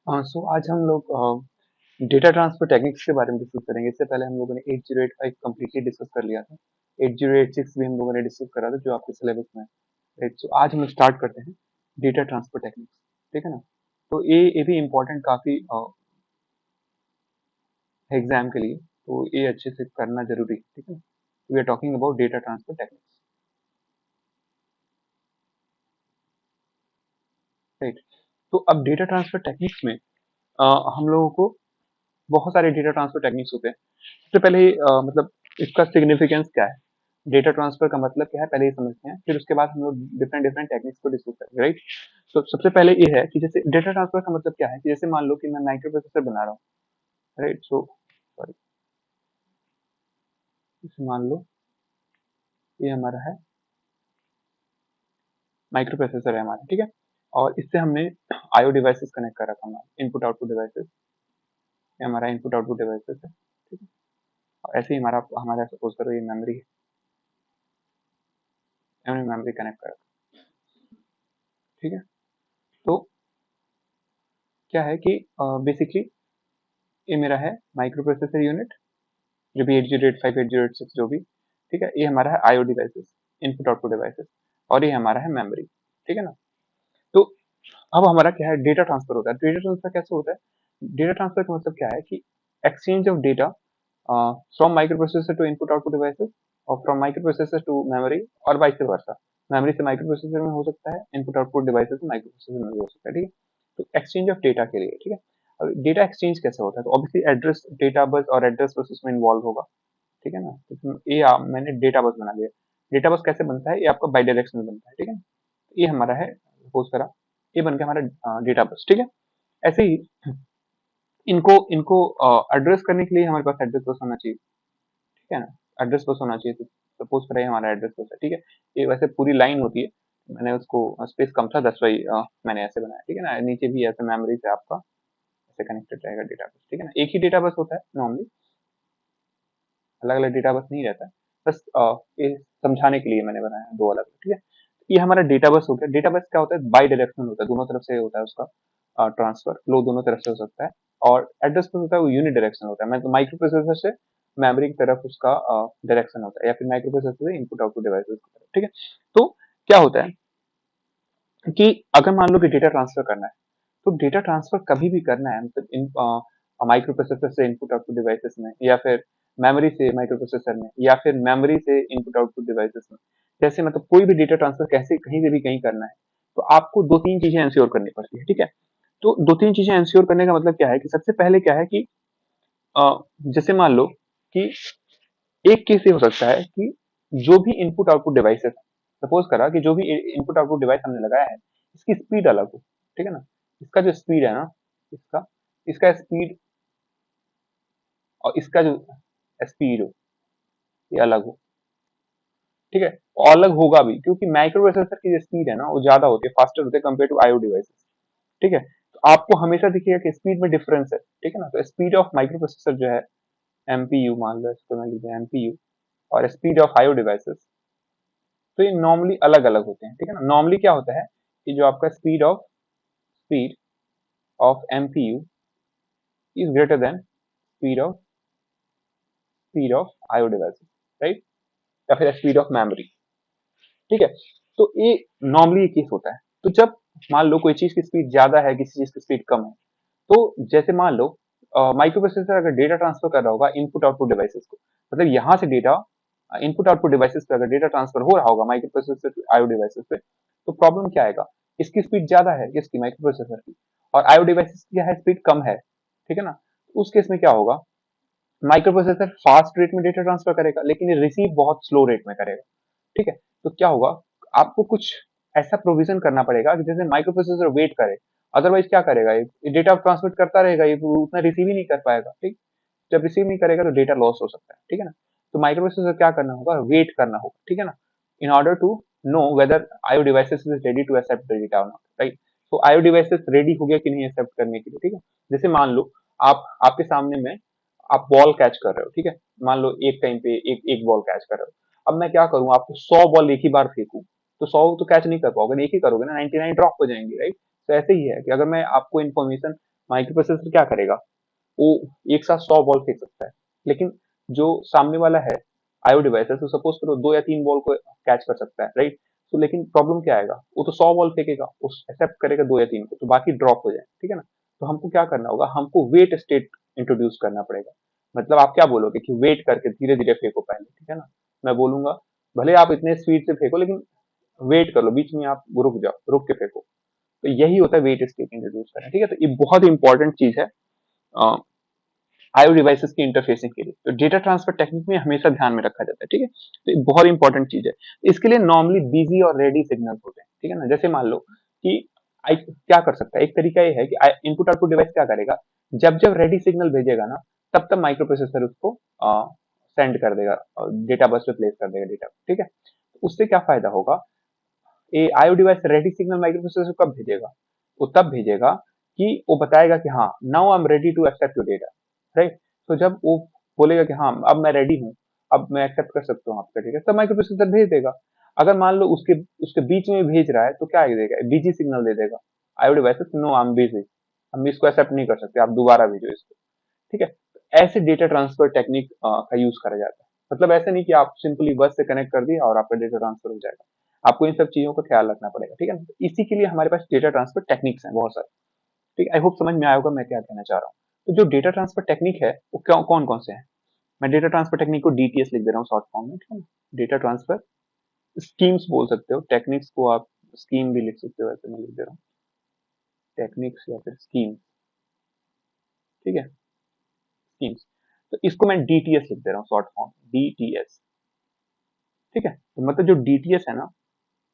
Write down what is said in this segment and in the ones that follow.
सो आज हम लोग डेटा ट्रांसफर टेक्निक्स के बारे में डिस्कस करेंगे। इससे पहले हम लोगों ने 8085 कम्प्लीटली डिस्कस कर लिया था। 8086 भी हम लोगों ने डिस्कस करा था जो आपके सिलेबस में है। राइट, सो आज हम स्टार्ट करते हैं डेटा ट्रांसफर टेक्निक्स। ठीक है ना। तो ये भी इम्पोर्टेंट काफी एग्जाम के लिए, तो ये अच्छे से करना जरूरी है। ठीक है। We are talking about data transfer techniques. Right, तो अब डेटा ट्रांसफर टेक्निक्स में हम लोगों को बहुत सारे डेटा ट्रांसफर टेक्निक्स होते हैं। सबसे पहले मतलब इसका सिग्निफिकेंस क्या है, डेटा ट्रांसफर का मतलब क्या है, पहले ये समझते हैं, फिर उसके बाद हम लोग डिफरेंट डिफरेंट टेक्निक्स को डिस्कस करेंगे। राइट, तो सबसे पहले ये है कि जैसे डेटा ट्रांसफर का मतलब क्या है कि जैसे मान लो कि मैं माइक्रो प्रोसेसर बना रहा हूँ। राइट, सो सॉरी, जैसे मान लो ये हमारा है माइक्रो प्रोसेसर है हमारा। ठीक है, और इससे हमने आईओ डिवाइसेस कनेक्ट कर रखा हमारा इनपुट आउटपुट डिवाइसेस। ये हमारा इनपुट आउटपुट डिवाइसेस है। ठीक है, और ऐसे ही हमारा हमारा सपोज करो ये मेमोरी है, हमने मेमोरी कनेक्ट कर रखा। ठीक है, तो क्या है कि बेसिकली ये मेरा है माइक्रो प्रोसेसर यूनिट, जो भी 8085 8086 जो भी। ठीक है, ये हमारा है IO devices, input output devices, और ये हमारा है मेमोरी। ठीक है ना। तो अब हमारा क्या है, डेटा ट्रांसफर होता है। डेटा ट्रांसफर कैसे होता है, डेटा ट्रांसफर का मतलब क्या है कि exchange of data from microprocessor to input output devices, और from microprocessor to memory, और वाइस वर्सा। मेमोरी से माइक्रो प्रोसेसर में हो सकता है, इनपुट आउटपुट डिवाइसेस से माइक्रो प्रोसेसर में भी हो सकता है। ठीक है, तो एक्सचेंज ऑफ डेटा के लिए। ठीक है, अब डेटा एक्सचेंज कैसे होता है, तो ऑब्वियसली एड्रेस डेटा बस और एड्रेस बस उसमें इन्वॉल्व होगा। ठीक है ना। तो ये मैंने डेटा बस बना लिया। डेटा बस कैसे बनता है, ये आपका बाई डायरेक्शनल बनता है। ठीक है, ये हमारा है सपोज करा, ये बन गया हमारा डेटा बस। ठीक है, ऐसे ही इनको इनको एड्रेस करने के लिए हमारे पास एड्रेस बस होना चाहिए। ठीक है ना, एड्रेस बस होना चाहिए। तो सपोज करें हमारा एड्रेस बस है। ठीक है, ये वैसे पूरी लाइन होती है, मैंने उसको स्पेस कम था, दस वाई मैंने ऐसे बनाया। ठीक है ना, नीचे भी ऐसे मेमोरी से आपका ऐसे कनेक्टेड रहेगा डेटा बस। ठीक है ना, एक ही डेटा बस होता है नॉर्मली, अलग अलग डेटा बस नहीं रहता है। बस ये समझाने के लिए मैंने बनाया दो अलग। ठीक है, ये हमारा डेटा बस हो गया। डेटा बस क्या होता है, बाई डायरेक्शनल होता है, दोनों तरफ से होता है उसका ट्रांसफर, फ्लो दोनों तरफ से हो सकता है। और एड्रेस बस होता है वो यूनि डायरेक्शनल होता है, मतलब माइक्रो प्रोसेसर से मेमोरी की तरफ उसका डायरेक्शन होता है, या फिर माइक्रो प्रोसेसर से इनपुट आउटपुट डिवाइसेस की तरफ। ठीक है, तो क्या होता है कि अगर मान लो कि डेटा ट्रांसफर करना है, तो डेटा ट्रांसफर कभी भी करना है, मतलब इन माइक्रो प्रोसेसर से इनपुट आउटपुट डिवाइसेस में, या फिर मेमोरी से माइक्रो प्रोसेसर में, या फिर मेमोरी से इनपुट आउटपुट डिवाइसेस में, जैसे मतलब कोई भी डेटा ट्रांसफर कैसे कहीं से भी कहीं करना है, तो आपको दो तीन चीजें इंश्योर करनी पड़ती है। ठीक है, तो दो तीन चीजें इंश्योर करने का मतलब क्या है कि सबसे पहले क्या है कि जैसे मान लो कि एक केस ये हो सकता है कि जो भी इनपुट आउटपुट डिवाइसेस, सपोज करा कि जो भी इनपुट आउटपुट डिवाइस हमने लगाया है, इसकी स्पीड अलग हो। ठीक है ना, इसका जो स्पीड है ना, इसका इसका स्पीड और इसका जो स्पीड हो, ये अलग हो। ठीक है, और अलग होगा भी क्योंकि माइक्रो प्रोसेसर की जो स्पीड है ना वो ज्यादा होती है, फास्टर होते हैं कंपेयर टू आईओ डिवाइसेस। ठीक है, तो आपको हमेशा दिखेगा कि स्पीड में डिफरेंस है। ठीक है ना, तो स्पीड ऑफ माइक्रो प्रोसेसर जो है एमपीयू, मान लो इसको मैं लिखते हैं एमपीयू, और स्पीड ऑफ आईओ डिवाइसेस, तो ये नॉर्मली अलग अलग होते हैं। ठीक है ना, नॉर्मली क्या होता है कि जो आपका speed of MPU is greater than speed of IO devices, right, या फिर स्पीड ऑफ मेमोरी। ठीक है, तो ये नॉर्मली ये केस होता है। तो जब मान लो कोई चीज की स्पीड ज्यादा है, किसी चीज की स्पीड कम है, तो जैसे मान लो माइक्रो प्रोसेसर अगर डेटा ट्रांसफर कर रहा होगा इनपुट आउटपुट डिवाइसेस को, मतलब यहाँ से डेटा इनपुट आउटपुट डिवाइसेस पे अगर डेटा ट्रांसफर हो रहा होगा microprocessor to IO devices पे, तो प्रॉब्लम क्या आएगा, इसकी स्पीड ज्यादा है इसकी माइक्रो प्रोसेसर की, और आईओ डिवाइसेस की क्या है, स्पीड कम है। ठीक है ना, तो उस केस में क्या होगा, माइक्रो प्रोसेसर फास्ट रेट में डेटा ट्रांसफर करेगा, लेकिन ये रिसीव बहुत स्लो रेट में करेगा। ठीक है, तो क्या होगा, आपको कुछ ऐसा प्रोविजन करना पड़ेगा कि जैसे माइक्रो प्रोसेसर वेट करे, अदरवाइज क्या करेगा, ये डेटा ट्रांसमिट करता रहेगा, ये उतना रिसीव ही नहीं कर पाएगा। ठीक, जब रिसीव नहीं करेगा तो डेटा लॉस हो सकता है। ठीक है ना, तो माइक्रो प्रोसेसर क्या करना होगा, वेट करना होगा। ठीक है ना, in order to know whether IO devices is ready to accept the data और नॉट, राइट। तो आईओ डिवाइसेस रेडी हो गया कि नहीं एक्सेप्ट करने के लिए। ठीक है, जैसे मान लो आप आपके सामने में आप बॉल कैच कर रहे हो। ठीक है, मान लो एक टाइम पे एक एक बॉल कैच कर रहे हो, अब मैं क्या करूँ, आपको 100 बॉल एक ही बार फेंकूं, तो 100 तो कैच नहीं कर पाओगे, एक ही करोगे ना, 99 ड्रॉप हो जाएंगे, राइट। तो ऐसे ही है कि अगर मैं आपको इन्फॉर्मेशन माइक्रो प्रोसेसर क्या करेगा, वो एक साथ 100 बॉल फेंक सकता है, लेकिन जो सामने वाला है आईओ डिवाइस है, तो सपोज करो 2 या 3 बॉल को कैच कर सकता है, राइट। तो लेकिन प्रॉब्लम क्या आएगा, वो तो 100 बॉल फेंकेगा, वो एक्सेप्ट करेगा 2 या 3 को, तो बाकी ड्रॉप हो जाए, ठीक है ना। तो हमको क्या करना होगा, हमको वेट स्टेट इंट्रोड्यूस करना पड़ेगा। मतलब आप क्या बोलोगे कि वेट करके धीरे धीरे फेंको पहले, ठीक है ना। मैं बोलूंगा भले आप इतने स्पीड से फेंको, लेकिन वेट कर लो, बीच में आप रुक जाओ, रुक के फेंको। तो यही होता है वेट स्टेट इंट्रोड्यूस करना, ठीक है। तो ये बहुत इंपॉर्टेंट चीज है आईओ डिवाइसेस की इंटरफेसिंग के लिए। तो डेटा ट्रांसफर टेक्निक में हमेशा ध्यान में रखा जाता है, ठीक है। तो ये बहुत इंपॉर्टेंट चीज है। इसके लिए नॉर्मली बिजी और रेडी सिग्नल्स होते हैं, ठीक है ना। जैसे मान लो कि आई क्या कर सकता है, एक तरीका ये है कि इनपुट आउटपुट डिवाइस क्या करेगा, जब जब रेडी सिग्नल भेजेगा ना, तब तब माइक्रो प्रोसेसर उसको सेंड कर देगा, डेटा बस पे प्लेस कर देगा डेटा, ठीक है। उससे क्या फायदा होगा, ये IO device ready signal micro processor कब भेजेगा, वो तब भेजेगा कि वो बताएगा कि हाँ now I am ready to accept your data, right. तो जब वो बोलेगा कि हाँ अब मैं रेडी हूँ, अब मैं एक्सेप्ट कर सकता हूँ आपका डेटा, तब माइक्रो प्रोसेसर भेज देगा। अगर मान लो उसके उसके बीच में भेज रहा है, तो क्या देगा, बिजी सिग्नल दे देगा IO device, no I am busy, हम इसको एक्सेप्ट नहीं कर सकते, आप दोबारा भेजो इसको, ठीक है। ऐसे डेटा ट्रांसफर टेक्निक का यूज करा जाता है। मतलब ऐसा नहीं कि आप सिंपली बस से कनेक्ट कर दिया और आपका डेटा ट्रांसफर हो जाएगा, आपको इन सब चीजों का ख्याल रखना पड़ेगा, ठीक है ना। इसी के लिए हमारे पास डेटा ट्रांसफर टेक्निक्स हैं बहुत सारे, ठीक है। आई होप समझ में आया होगा मैं क्या कहना चाह रहा हूँ। तो जो डेटा ट्रांसफर टेक्निक है वो कौन कौन से हैं, मैं डेटा ट्रांसफर टेक्निक को डीटीएस लिख दे रहा हूँ शॉर्ट फॉर्म में, ठीक है ना। डेटा ट्रांसफर स्कीम्स बोल सकते हो, टेक्निक्स को आप स्कीम भी लिख सकते हो, ऐसे मैं लिख दे रहा हूँ टेक्निक्स या फिर स्कीम, ठीक है, स्कीम्स। तो इसको मैं डीटीएस लिख दे रहा हूँ शॉर्ट फॉर्म, डीटीएस, ठीक है। तो मतलब जो डीटीएस है ना,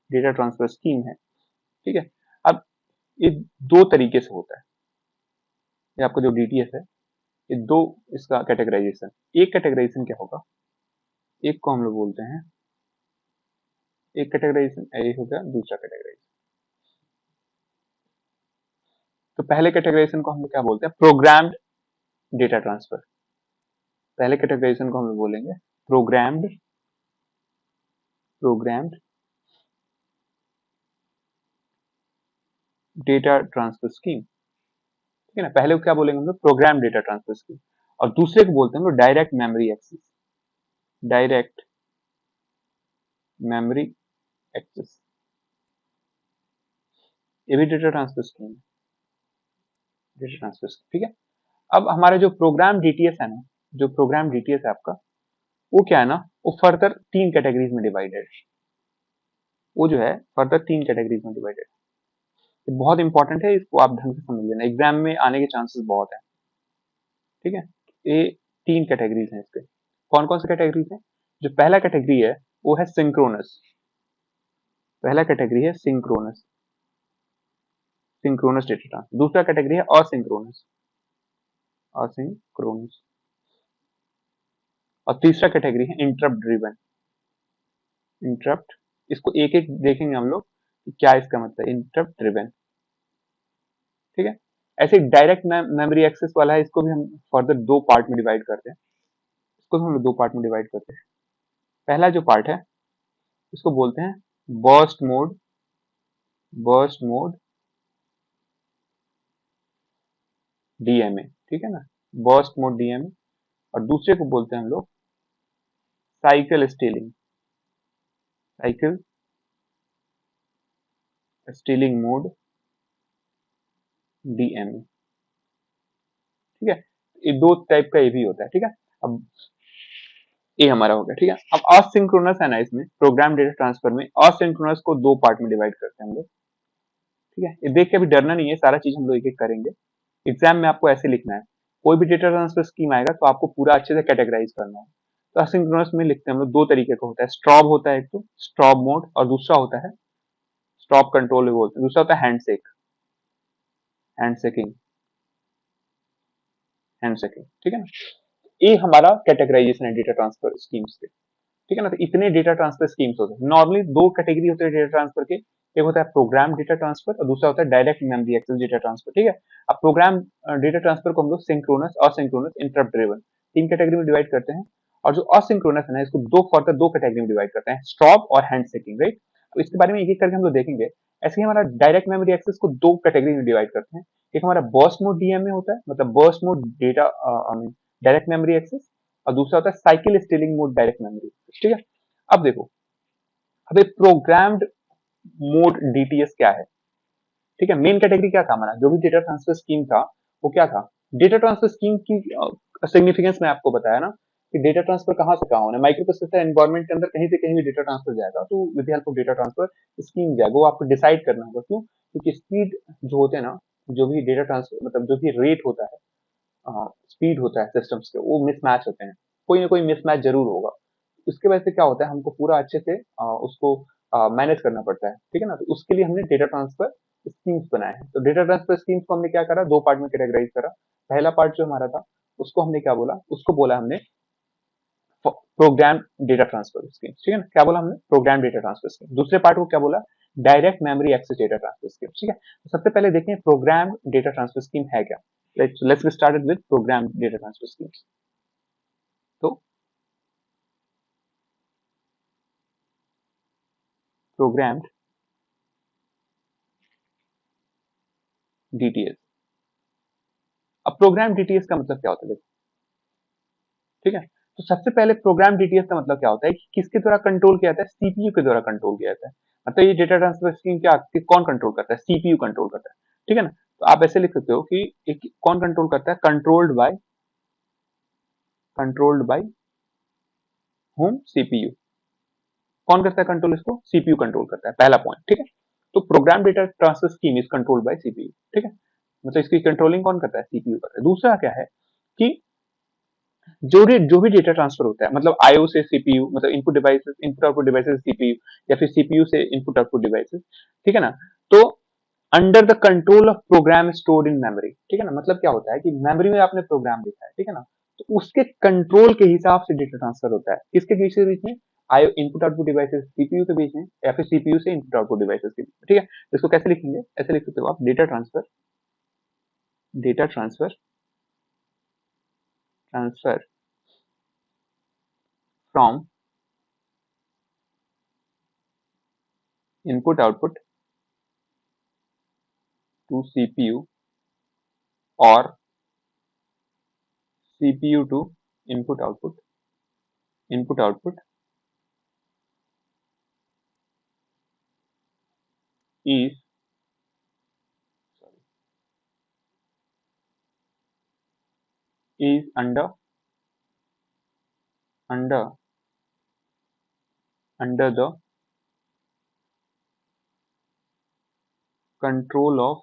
डेटा ट्रांसफर स्कीम है, ठीक है। अब ये दो तरीके से होता है, ये आपका जो डीटीएस है, ये दो इसका कैटेगराइजेशन, एक कैटेगराइजेशन क्या होगा, एक को हम लोग बोलते हैं, एक कैटेगराइजेशन ये हो गया, दूसरा कैटेगराइजेशन। तो पहले कैटेगराइजेशन को हम लोग क्या बोलते हैं, प्रोग्राम्ड डेटा ट्रांसफर। पहले कैटेगराइजेशन को हम लोग बोलेंगे प्रोग्राम्ड डेटा ट्रांसफर स्कीम, ठीक है ना। पहले को क्या बोलेंगे हम लोग, प्रोग्राम डेटा ट्रांसफर स्कीम, और दूसरे को बोलते हैं हम लोग direct memory access, direct memory access, ये भी डेटा ट्रांसफर स्कीम है, डेटा ट्रांसफर स्कीम, ठीक है। अब हमारे जो प्रोग्राम डीटीएस है ना, जो प्रोग्राम डीटीएस है आपका, वो क्या है ना, वो फर्दर 3 कैटेगरीज में डिवाइडेड है, वो जो है फर्दर 3 कैटेगरीज में डिवाइडेड है। बहुत इंपॉर्टेंट है, इसको आप ढंग से समझ लेना, एग्जाम में आने के चांसेस बहुत है, ठीक है। ये 3 कैटेगरीज हैं इसके, कौन कौन से कैटेगरीज हैं, जो पहला कैटेगरी है वो है सिंक्रोनस, पहला कैटेगरी है सिंक्रोनस, सिंक्रोनस डेटा ट्रांसफर। दूसरा कैटेगरी है असिंक्रोनस, असिंक्रोनस। और तीसरा कैटेगरी है इंटरप्ट ड्रिवन, इंटरप्ट। इसको एक एक देखेंगे हम लोग कि क्या इसका मतलब, इंटरप्ट ड्रिवन, ठीक है। ऐसे डायरेक्ट मेमोरी एक्सेस वाला है, इसको भी हम फर्दर 2 पार्ट में डिवाइड करते हैं, इसको भी हम लोग 2 पार्ट में डिवाइड करते हैं। पहला जो पार्ट है इसको बोलते हैं burst mode, burst mode DMA, ठीक है ना, बर्स्ट मोड डीएमए। और दूसरे को बोलते हैं हम लोग cycle stealing, cycle stealing mode DMA, ठीक है। ये 2 टाइप का ये भी होता है, ठीक है। अब ये हमारा हो गया, ठीक है। अब असिंक्रोनस है ना, इसमें प्रोग्राम डेटा ट्रांसफर में असिंक्रोनस को 2 पार्ट में डिवाइड करते हैं हम लोग, ठीक है। ये देख के अभी डरना नहीं है, सारा चीज हम लोग एक एक करेंगे। एग्जाम में आपको ऐसे लिखना है, कोई भी डेटा ट्रांसफर स्कीम आएगा तो आपको पूरा अच्छे से कैटेगराइज करना है। तो असिंक्रोनस में लिखते हैं हम लोग 2 तरीके का होता है, स्टॉप होता है एक तो स्टॉप मोड, और दूसरा होता है स्टॉप कंट्रोल भी बोलते हैं, दूसरा होता है हैंडशेक, हैंडशेकिंग, हैंडशेकिंग, ठीक है ना। ये हमारा कैटेगराइजेशन है डेटा ट्रांसफर स्कीम्स के, ठीक है ना। तो इतने डेटा ट्रांसफर स्कीम्स होते हैं, नॉर्मली 2 कैटेगरी होते हैं डेटा ट्रांसफर के, एक होता है प्रोग्राम डेटा ट्रांसफर और दूसरा होता है direct memory access data transfer, ठीक है। अब प्रोग्राम डेटा ट्रांसफर को हम लोग synchronous, asynchronous, interrupt driven 3 category में डिवाइड करते हैं। और जो असिंक्रोनस है ना, इसको 2 फर्दर 2 कैटेगरी में डिवाइड करते हैं, स्टॉप और हैंडशेकिंग, राइट। तो इसके बारे में एक-एक करके हम लोग देखेंगे। ऐसे ही हमारा डायरेक्ट मेमोरी एक्सेस को 2 कैटेगरी में डिवाइड करते हैं। एक हमारा बर्स्ट मोड डीएमए होता है, मतलब burst mode data I mean direct memory access, और दूसरा होता है cycle stealing mode direct memory access, ठीक है? अब देखो, अब एक प्रोग्राम्ड मोड डीटीएस क्या है? ठीक है, मेन कैटेगरी क्या था हमारा, जो भी डेटा ट्रांसफर स्कीम था वो क्या था? डेटा ट्रांसफर स्कीम की सिग्निफिकेंस मैं आपको बताया ना कि डेटा ट्रांसफर कहाँ से कहाँ होना है। माइक्रो प्रोसेसर एनवायरनमेंट के अंदर कहीं से कहीं भी डेटा ट्रांसफर जाएगा, तो with the help of data transfer scheme जाएगा, वो आपको डिसाइड करना होगा। क्यों? क्योंकि स्पीड जो होते हैं ना, जो भी डेटा ट्रांसफर मतलब जो भी रेट होता है, स्पीड होता है सिस्टम्स के, वो मिसमैच होते हैं, कोई ना कोई मिसमैच जरूर होगा। उसके वजह से क्या होता है, हमको पूरा अच्छे से उसको मैनेज करना पड़ता है, ठीक है ना? तो उसके लिए हमने डेटा ट्रांसफर स्कीम्स बनाए हैं। तो डेटा ट्रांसफर स्कीम्स को हमने क्या करा, दो पार्ट में कैटेगराइज करा। पहला पार्ट जो हमारा था, उसको हमने क्या बोला, उसको बोला हमने प्रोग्राम डेटा ट्रांसफर स्कीम, ठीक है ना? क्या बोला हमने? Program data transfer scheme. दूसरे पार्ट को क्या बोला? Direct memory access data transfer scheme, ठीक है? तो सबसे पहले देखें प्रोग्राम डेटा ट्रांसफर स्कीम है क्या। Let's get started with programme data transfer schemes. तो प्रोग्राम्ड डीटीएस। अब प्रोग्राम डीटीएस का मतलब क्या होता है, देखो, ठीक है? तो सबसे पहले प्रोग्राम डीटीएस का मतलब क्या होता है कि किसके द्वारा कंट्रोल किया जाता है? सीपीयू के द्वारा कंट्रोल किया जाता है। मतलब ये डेटा ट्रांसफर स्कीम क्या कौन कंट्रोल करता है? सीपीयू कंट्रोल करता है, ठीक है ना? तो आप ऐसे लिख सकते हो कि एक कौन कंट्रोल करता है? Controlled by home CPU. कौन करता है कंट्रोल इसको? सीपीयू कंट्रोल करता है, पहला पॉइंट, ठीक है? तो programme data transfer scheme is controlled by CPU, ठीक है? मतलब इसकी कंट्रोलिंग कौन करता है? सीपीयू करता है। दूसरा क्या है कि जो भी डेटा ट्रांसफर होता है, मतलब आईओ से सीपीयू, मतलब input devices, input output devices CPU, या फिर सीपीयू से इनपुट आउटपुट डिवाइसेस, ठीक है ना? तो under the control of program stored in memory, ठीक है ना? मतलब क्या होता है कि मेमोरी में आपने प्रोग्राम लिखा है, ठीक है ना? तो उसके कंट्रोल के हिसाब से डेटा ट्रांसफर होता है। किसके बीच के बीच में? IO input output devices CPU के बीच में, या फिर सीपीयू से इनपुट आउटपुट डिवाइसेस के बीच में, ठीक है? तो इसको कैसे लिखेंगे? ऐसे लिख सकते हो आप, data transfer from input output to CPU और CPU to input output is is under the control of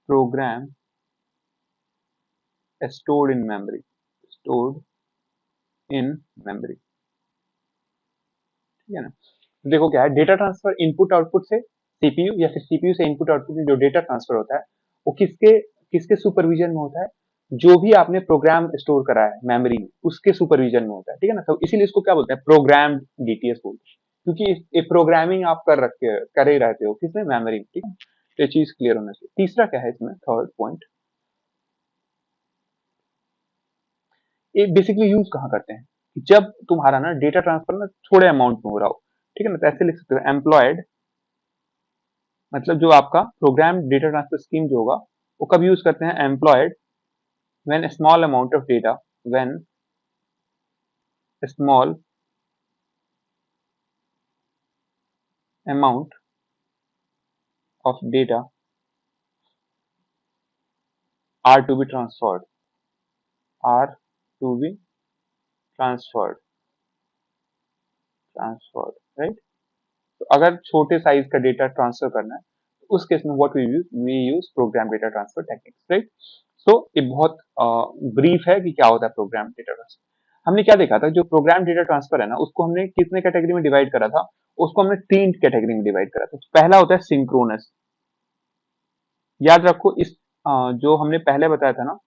program stored in memory, ठीक है ना? देखो क्या है, डेटा ट्रांसफर इनपुट आउटपुट से सीपीयू या फिर सीपीयू से इनपुट आउटपुट में जो डेटा ट्रांसफर होता है, वो किसके किसके सुपरविजन में होता है? जो भी आपने प्रोग्राम स्टोर करा है मेमोरी में, उसके सुपरविजन में होता है, ठीक है ना? तो इसीलिए इसको क्या बोलते हैं? प्रोग्राम डीटीएस बोलते हैं, क्योंकि ये प्रोग्रामिंग आप कर ही रहते हो किसमें? मेमोरी में, ठीक है? तो ये चीज क्लियर होना चाहिए। तीसरा क्या है इसमें, थर्ड पॉइंट, ये बेसिकली यूज कहाँ करते हैं? जब तुम्हारा ना डेटा ट्रांसफर ना थोड़े अमाउंट में हो रहा हो, ठीक है ना? तो ऐसे लिख सकते हो, एम्प्लॉयड, मतलब जो आपका प्रोग्राम डेटा ट्रांसफर स्कीम जो होगा, वो कब यूज करते हैं? Employed when small amount of data, when small amount of data are to be transferred are to be transferred transferred, right? तो अगर छोटे साइज का डेटा ट्रांसफर करना है, तो उस केस में what we use program data transfer techniques, right? So ये बहुत ब्रीफ है कि क्या होता है प्रोग्राम डेटा ट्रांसफर। हमने क्या देखा था, जो प्रोग्राम डेटा ट्रांसफर है ना, उसको हमने कितने कैटेगरी में डिवाइड करा था? उसको हमने 3 कैटेगरी में डिवाइड करा था। तो पहला होता है सिंक्रोनस। याद रखो, इस जो हमने पहले बताया था ना,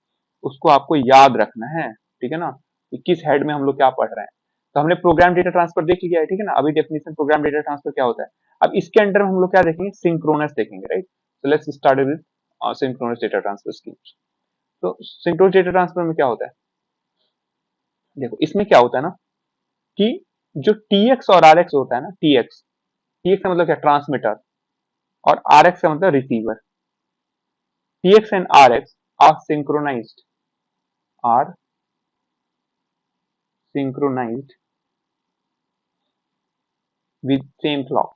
उसको आपको याद रखना है, ठीक है ना? कि किस हेड में हम लोग क्या पढ़ रहे हैं। तो हमने प्रोग्राम डेटा ट्रांसफर देख लिया है, ठीक है ना? अभी डेफिनेशन प्रोग्राम डेटा ट्रांसफर क्या होता है। अब इसके अंडर हम लोग क्या देखेंगे? सिंक्रोनस देखेंगे, राइट? तो let's start with synchronous data transfer scheme. तो सिंक्रोनस डेटा ट्रांसफर में क्या होता है? देखो, इसमें क्या होता है ना कि जो टीएक्स और आरएक्स होता है ना, टीएक्स टीएक्स का मतलब क्या, ट्रांसमीटर, और आरएक्स का मतलब receiver. TX and RX are synchronized, are synchronized with same clock,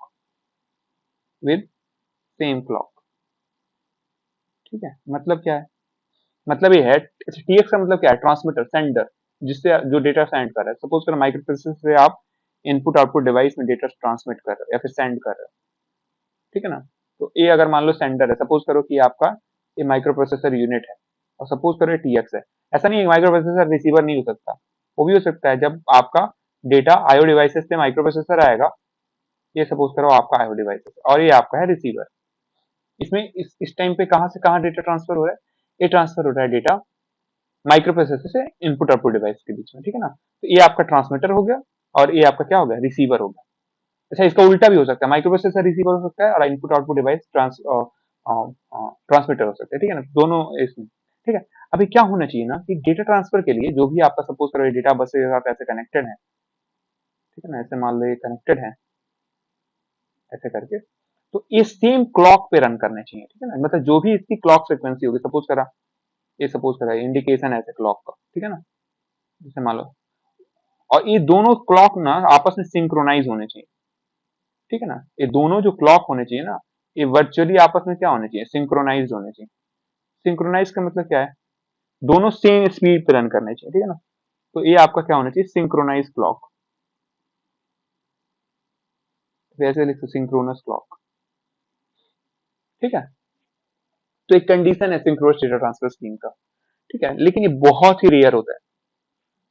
with same clock। ठीक है, मतलब क्या है, मतलब ये है, टीएक्स का मतलब क्या है, ट्रांसमीटर, सेंडर, जिससे जो डेटा सेंड कर रहा है। सपोज करो माइक्रो प्रोसेसर से आप इनपुट आउटपुट डिवाइस में डेटा ट्रांसमिट कर रहे हो या फिर सेंड कर रहे हो, ठीक है ना। तो ये अगर मान लो सेंडर है, सपोज करो कि आपका ये माइक्रो प्रोसेसर यूनिट है, और सपोज करो ये टीएक्स है। ऐसा नहीं है माइक्रो प्रोसेसर रिसीवर नहीं हो सकता, वो भी हो सकता है। जब आपका डेटा आईओ डिवाइसेस से माइक्रो प्रोसेसर आएगा, ये सपोज करो आपका आईओ डिवाइस और ये आपका है रिसीवर। इसमें इस टाइम पे कहां से कहां डेटा ट्रांसफर हो रहा है, ये ट्रांसफर हो रहा है डेटा माइक्रो प्रोसेसर से इनपुट आउटपुट डिवाइस के बीच में, ठीक है ना। तो ये आपका ट्रांसमीटर हो गया, और ये आपका क्या हो गया, रिसीवर हो गया। अच्छा, इसका उल्टा भी हो सकता है, माइक्रो प्रोसेसर रिसीवर हो सकता है और इनपुट आउटपुट डिवाइस ट्रांसमीटर हो सकता है, ठीक है ना, दोनों इसमें। ठीक है, अभी क्या होना चाहिए ना कि डेटा ट्रांसफर के लिए जो भी आपका सपोज करो डेटा बस के साथ ऐसे कनेक्टेड है, ठीक है ना, ऐसे मान लो ये कनेक्टेड है ऐसे करके, तो ये सेम क्लॉक पे रन करने चाहिए, ठीक है ना। मतलब जो भी इसकी क्लॉक फ्रिक्वेंसी होगी, सपोज करा इंडिकेशन है ऐसे क्लॉक का, ठीक है ना, जैसे मान लो, और ये दोनों क्लॉक ना आपस में सिंक्रोनाइज होने चाहिए, ठीक है ना। ये दोनों जो क्लॉक होने चाहिए ना, ये वर्चुअली आपस में क्या होने चाहिए, सिंक्रोनाइज होने चाहिए। सिंक्रोनाइज का मतलब क्या है, दोनों सेम स्पीड पे रन करने चाहिए, ठीक है ना। तो ये आपका क्या होना चाहिए, सिंक्रोनाइज क्लॉक, वैसे लिखो सिंक्रोनस क्लॉक, ठीक है। तो एक कंडीशन है सिंक्रोनस डेटा ट्रांसफर स्कीम का, ठीक है, लेकिन ये बहुत ही रेयर होता है।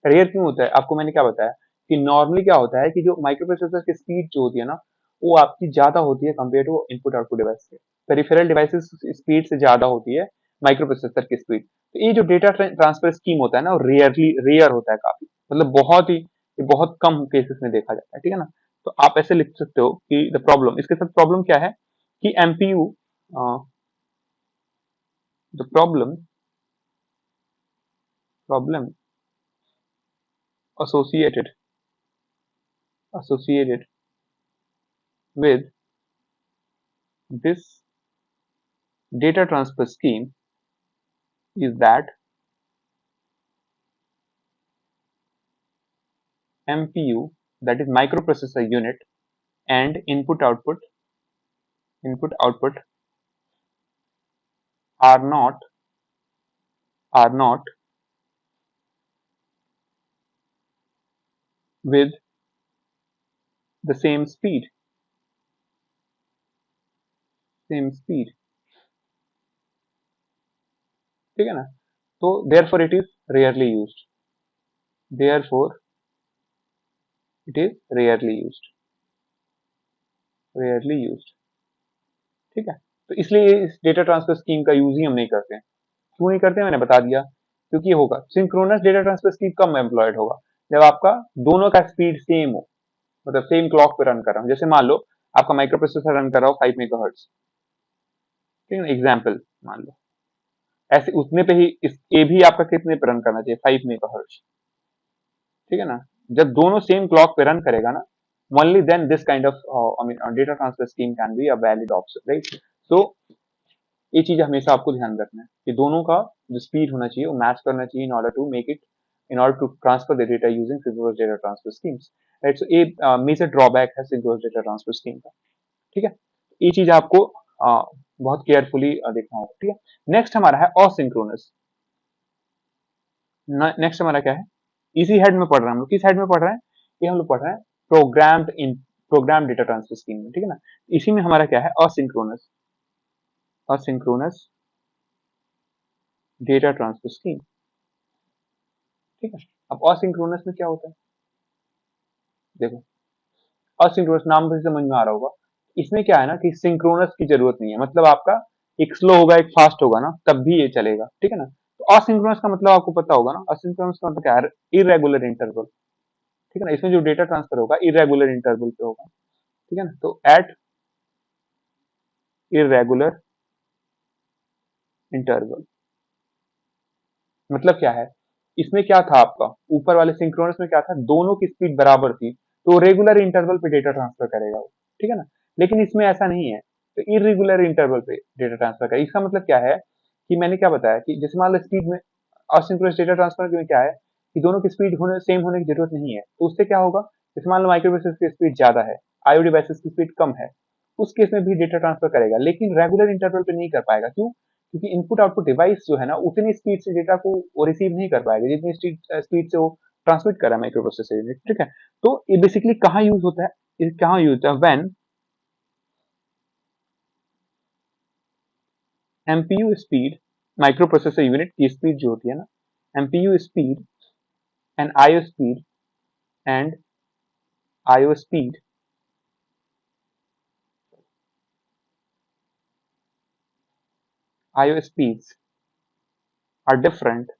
रेयर क्यों होता है, आपको मैंने क्या बताया कि नॉर्मली क्या होता है कि जो माइक्रो प्रोसेसर की स्पीड जो होती है ना, वो आपकी ज्यादा होती है compare to input output device से। पेरिफेरल डिवाइसेस स्पीड से ज्यादा होती है माइक्रो प्रोसेसर की स्पीड। तो ये जो डेटा ट्रांसफर स्कीम होता है ना, वो रेयर होता है काफी, मतलब बहुत ही, ये बहुत कम केसेस में देखा जाता है, ठीक है ना। तो आप ऐसे लिख सकते हो कि द प्रॉब्लम, इसके साथ प्रॉब्लम क्या है कि MPU, the problem associated associated with this data transfer scheme is that MPU, that is microprocessor unit, and input output are not with the same speed, ठीक है ना। तो therefore it is rarely used, therefore it is rarely used, ठीक है। तो इसलिए इस data transfer scheme का यूज ही हम नहीं करते हैं। क्यों नहीं करते, मैंने बता दिया, क्योंकि ये होगा सिंक्रोनस डेटा ट्रांसफर स्पीड कम एम्प्लॉयड होगा जब आपका दोनों का स्पीड सेम हो, मतलब सेम क्लॉक पे रन कर रहा हूँ। जैसे मान लो आपका माइक्रो प्रोसेसर रन कर रहा हो 5 मेगाहर्ट्ज, ठीक है, एग्जाम्पल मान लो, ऐसे उतने पे ही ये भी आपका कितने पे रन करना चाहिए, 5 मेगाहर्ट्ज, ठीक है ना। जब दोनों सेम क्लॉक पे रन करेगा ना, only then this kind of I mean data transfer scheme can be a valid option, right. So ये चीज हमेशा आपको ध्यान रखना है कि दोनों का जो स्पीड होना चाहिए वो मैच करना चाहिए in order to transfer the data using synchronous data transfer schemes, right. So ये मेजर ड्रॉबैक है सिंक्रोनस डेटा ट्रांसफर स्कीम का, ठीक है। ये चीज आपको बहुत केयरफुली देखना होगा, ठीक है। नेक्स्ट हमारा है असिंक्रोनस। नेक्स्ट हमारा क्या है, इसी हेड में पढ़ रहे हैं हम लोग, किस हेड में पढ़ रहे हैं, ये हम लोग पढ़ रहे हैं प्रोग्राम डेटा ट्रांसफर स्कीम में, ठीक है ना। इसी में हमारा क्या है, असिंक्रोनस डेटा ट्रांसफर स्कीम, ठीक है। अब असिंक्रोनस में क्या होता है, देखो, असिंक्रोनस नाम से समझ में आ रहा होगा, इसमें क्या है ना कि सिंक्रोनस की जरूरत नहीं है, मतलब आपका एक स्लो होगा एक फास्ट होगा ना, तब भी ये चलेगा, ठीक है ना। तो असिंक्रोनस का मतलब आपको पता होगा ना, असिंक्रोनस का मतलब क्या है, इरेगुलर इंटरवल, ठीक है ना। इसमें जो डेटा ट्रांसफर होगा इरेगुलर इंटरवल पे होगा, ठीक है ना। तो एट इरेगुलर इंटरवल मतलब क्या है, इसमें क्या था आपका ऊपर वाले सिंक्रोनस में क्या था, दोनों की स्पीड बराबर थी, तो रेगुलर इंटरवल पे डेटा ट्रांसफर करेगा वो, ठीक है ना। लेकिन इसमें ऐसा नहीं है, तो इरेगुलर इंटरवल पे डेटा ट्रांसफर करेगा। इसका मतलब क्या है कि मैंने क्या बताया कि जैसे मान लो स्पीड में असिंक्रोनस डेटा ट्रांसफर में क्या है कि दोनों की स्पीड सेम होने की जरूरत नहीं है, तो उससे क्या होगा, जैसे मान लो माइक्रोप्रोसेसर की स्पीड ज्यादा है, आईओ डिवाइसेस की स्पीड कम है, उस केस में भी डेटा ट्रांसफर करेगा, लेकिन रेगुलर इंटरवल पे नहीं कर पाएगा। क्यों? क्योंकि इनपुट आउटपुट डिवाइस जो है ना उतनी स्पीड से डेटा को वो रिसीव नहीं कर पाएगा जितनी स्पीड से वो ट्रांसमिट कर रहा है माइक्रोप्रोसेसर यूनिट, ठीक है। तो ये बेसिकली कहाँ यूज होता है, ये कहाँ यूज होता है, when MPU speed, microprocessor unit की स्पीड जो होती है ना, MPU speed and IO speed and IO speed IO speeds are different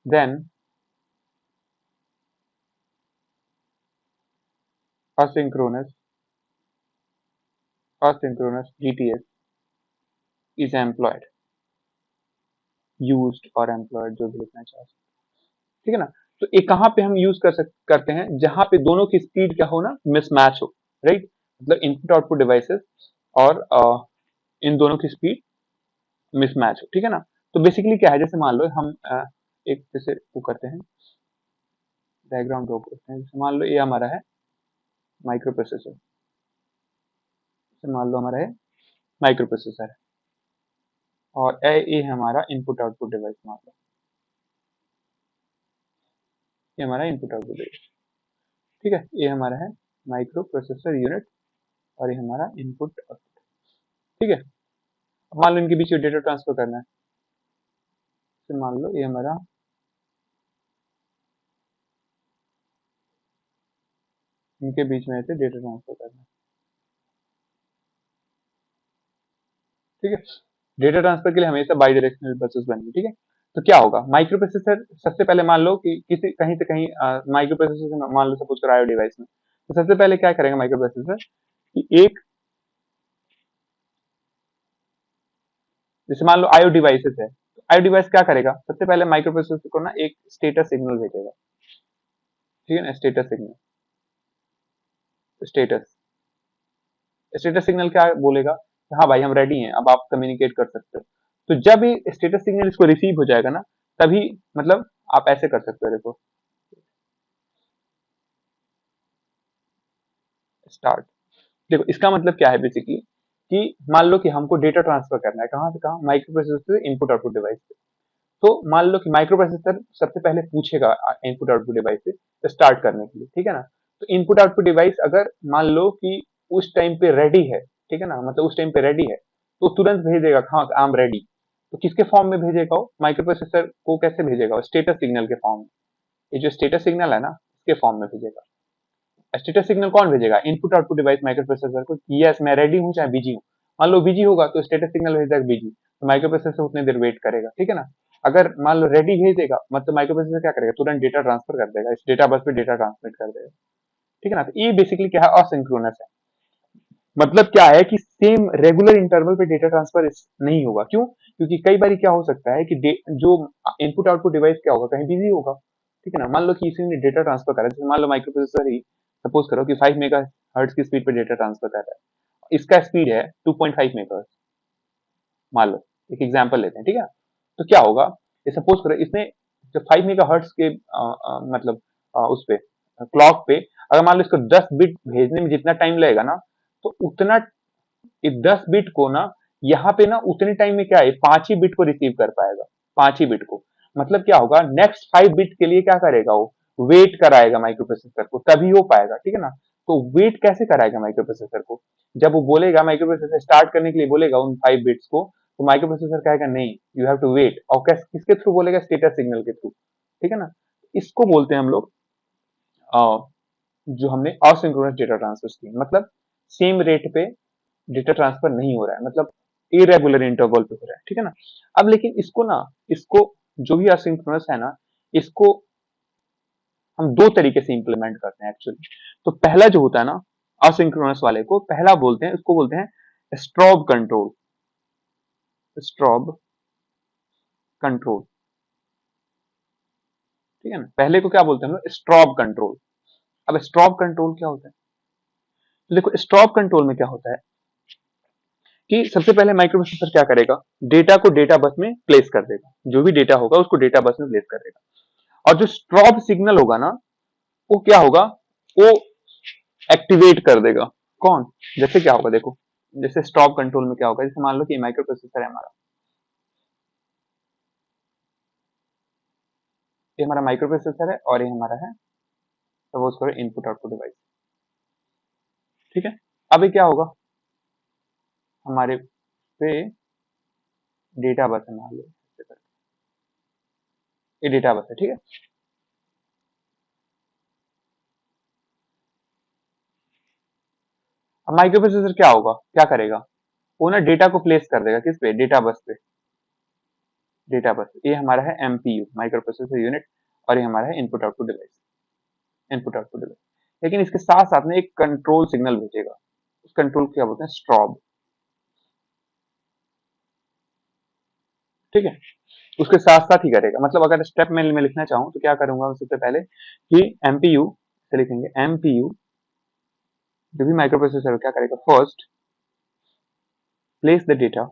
than asynchronous GTS is employed, used और employed जो भी लिखना चाहो, ठीक है ना। तो ये कहाँ पे हम यूज करते हैं, जहां पे दोनों की स्पीड क्या हो ना, मिसमैच हो, राइट। मतलब इनपुट आउटपुट डिवाइसेस और इन दोनों की स्पीड मिसमैच हो, ठीक है ना। तो बेसिकली क्या है, जैसे मान लो हम एक जैसे वो करते हैं, डायग्राम ड्रॉ करते हैं, जैसे मान लो ये हमारा है माइक्रो प्रोसेसर, मान लो हमारा है माइक्रो प्रोसेसर और ये हमारा इनपुट आउटपुट डिवाइस, मान लो ये हमारा इनपुट आउटपुट डिवाइस, ठीक है। ये हमारा है माइक्रो प्रोसेसर यूनिट और ये हमारा इनपुट आउटपुट, ठीक है। मान लो इनके बीच में डेटा ट्रांसफर करना है, तो मान लो ये हमारा इनके बीच में ऐसे डेटा ट्रांसफर करना है, ठीक है। डेटा ट्रांसफर के लिए हमेशा बाई डायरेक्शनल बसेस बनेंगी, ठीक है। तो क्या होगा, माइक्रो प्रोसेसर सबसे पहले मान लो कि किसी कहीं से कहीं माइक्रो प्रोसेसर से मान लो सपोज करो आईओ डिवाइस में, तो सबसे पहले क्या करेगा माइक्रो प्रोसेसर कि एक, जैसे मान लो आईओ डिवाइसेस है, तो आईओ डिवाइस क्या करेगा, सबसे पहले माइक्रो प्रोसेसर को ना एक स्टेटस सिग्नल भेजेगा, ठीक है ना। Status signal, status status signal क्या बोलेगा कि हाँ भाई हम रेडी हैं, अब आप कम्युनिकेट कर सकते हो। तो जब ये स्टेटस सिग्नल इसको रिसीव हो जाएगा ना, तभी मतलब आप ऐसे कर सकते हो, देखो स्टार्ट। देखो इसका मतलब क्या है बेसिकली कि मान लो कि हमको डेटा ट्रांसफर करना है, कहाँ से कहाँ, माइक्रो प्रोसेसर से इनपुट आउटपुट डिवाइस पे। तो मान लो कि माइक्रो प्रोसेसर सबसे पहले पूछेगा इनपुट आउटपुट डिवाइस से स्टार्ट करने के लिए, ठीक है ना। तो इनपुट आउटपुट डिवाइस अगर मान लो कि उस टाइम पे रेडी है, ठीक है ना, मतलब उस टाइम पे रेडी है, तो तुरंत भेजेगा हाँ आई एम रेडी। तो किसके फॉर्म में भेजेगा वो, माइक्रो प्रोसेसर को कैसे भेजेगा, स्टेटस सिग्नल के फॉर्म में। ये जो स्टेटस सिग्नल है ना, इसके फॉर्म में भेजेगा। स्टेटस सिग्नल कौन भेजेगा, input output device micro processor को, यस मैं रेडी हूँ चाहे बिजी हूँ। मान लो बिजी होगा तो स्टेटस सिग्नल भेजेगा बिजी, तो माइक्रो प्रोसेसर उतने देर वेट करेगा, ठीक है ना। अगर मान लो रेडी भेजेगा, मतलब माइक्रो प्रोसेसर क्या करेगा, तुरंत डेटा ट्रांसफर कर देगा, इस डेटा बस पे डेटा ट्रांसमिट कर देगा, ठीक है ना। तो ये बेसिकली क्या है, असिंक्रोनस है। मतलब क्या है कि सेम रेगुलर इंटरवल पे डेटा ट्रांसफर नहीं होगा। क्यों? क्योंकि कई बार क्या हो सकता है कि जो इनपुट आउटपुट डिवाइस क्या होगा, कहीं बिजी होगा, ठीक है ना। मान लो कि इसी ने डेटा ट्रांसफर करा, जैसे मान लो माइक्रो प्रोसेसर ही सपोज करो कि 5 मेगा हर्ट्ज की स्पीड पे डेटा ट्रांसफर कर रहा है, इसका स्पीड है 2.5 मेगा हर्ट्ज, मान लो एक एग्जांपल लेते हैं, ठीक है। तो क्या होगा, ये सपोज करो इसने जो 5 मेगा हर्ट्ज के मतलब उस पे क्लॉक पे अगर मान लो इसको 10 बिट भेजने में जितना टाइम लगेगा ना, तो उतना 10 बिट को ना यहाँ पे ना उतने टाइम में क्या है 5 ही बिट को रिसीव कर पाएगा, 5 ही बिट को। मतलब क्या होगा, नेक्स्ट 5 बिट के लिए क्या करेगा वो, वेट कराएगा माइक्रो प्रोसेसर को, तभी हो पाएगा, ठीक है ना। तो वेट कैसे कराएगा माइक्रो प्रोसेसर को, जब वो बोलेगा माइक्रो प्रोसेसर स्टार्ट करने के लिए बोलेगा उन 5 बिट्स को, तो माइक्रो प्रोसेसर कहेगा नहीं यू हैव टू वेट, और किसके थ्रू बोलेगा, स्टेटस सिग्नल के थ्रू, ठीक है ना। इसको बोलते हैं हम लोग जो हमने असिंक्रोनस डेटा ट्रांसफर की, मतलब सेम रेट पे डेटा ट्रांसफर नहीं हो रहा है, मतलब इरेगुलर इंटरवल पे हो रहा है, ठीक है ना। अब लेकिन इसको जो भी असिंक्रोनस है ना, इसको हम दो तरीके से इंप्लीमेंट करते हैं एक्चुअली। तो पहला जो होता है ना असिंक्रोनस वाले को, पहला बोलते हैं, उसको बोलते हैं स्ट्रॉब कंट्रोल, स्ट्रॉब कंट्रोल, ठीक है ना। पहले को क्या बोलते हैं हम लोग, स्ट्रॉब कंट्रोल। अब स्ट्रॉब कंट्रोल क्या होता है, तो देखो स्ट्रॉब कंट्रोल में क्या होता है कि सबसे पहले माइक्रो प्रोसेसर क्या करेगा, डेटा को डेटा बस में प्लेस कर देगा, जो भी डेटा होगा उसको डेटा बस में प्लेस कर देगा। और जो स्ट्रॉब सिग्नल होगा ना, वो क्या होगा, वो एक्टिवेट कर देगा। कौन, जैसे क्या होगा देखो, जैसे स्टॉप कंट्रोल में क्या होगा, जैसे मान लो कि माइक्रो प्रोसेसर है हमारा, ये हमारा माइक्रो प्रोसेसर है और ये हमारा है सपोज करो इनपुट आउटपुट डिवाइस। ठीक है, अभी क्या होगा, हमारे पे डेटा बस है, मान लो ये डेटा बस है। ठीक है, अब माइक्रो प्रोसेसर क्या होगा, क्या करेगा, वो ना डेटा को प्लेस कर देगा किस पे, डेटा बस पे। डेटा बस, ये हमारा है एमपीयू, माइक्रो प्रोसेसर यूनिट, और ये हमारा है input output device. Input output device, लेकिन इसके साथ साथ में एक कंट्रोल सिग्नल भेजेगा, उस कंट्रोल को क्या बोलते हैं, स्ट्रॉब। ठीक है, उसके साथ साथ ही करेगा, मतलब अगर स्टेप में लिखना चाहूं तो क्या करूंगा सबसे पहले कि एमपीयू से लिखेंगे, एमपीयू जो भी माइक्रो प्रोसेसर क्या करेगा, first place the data,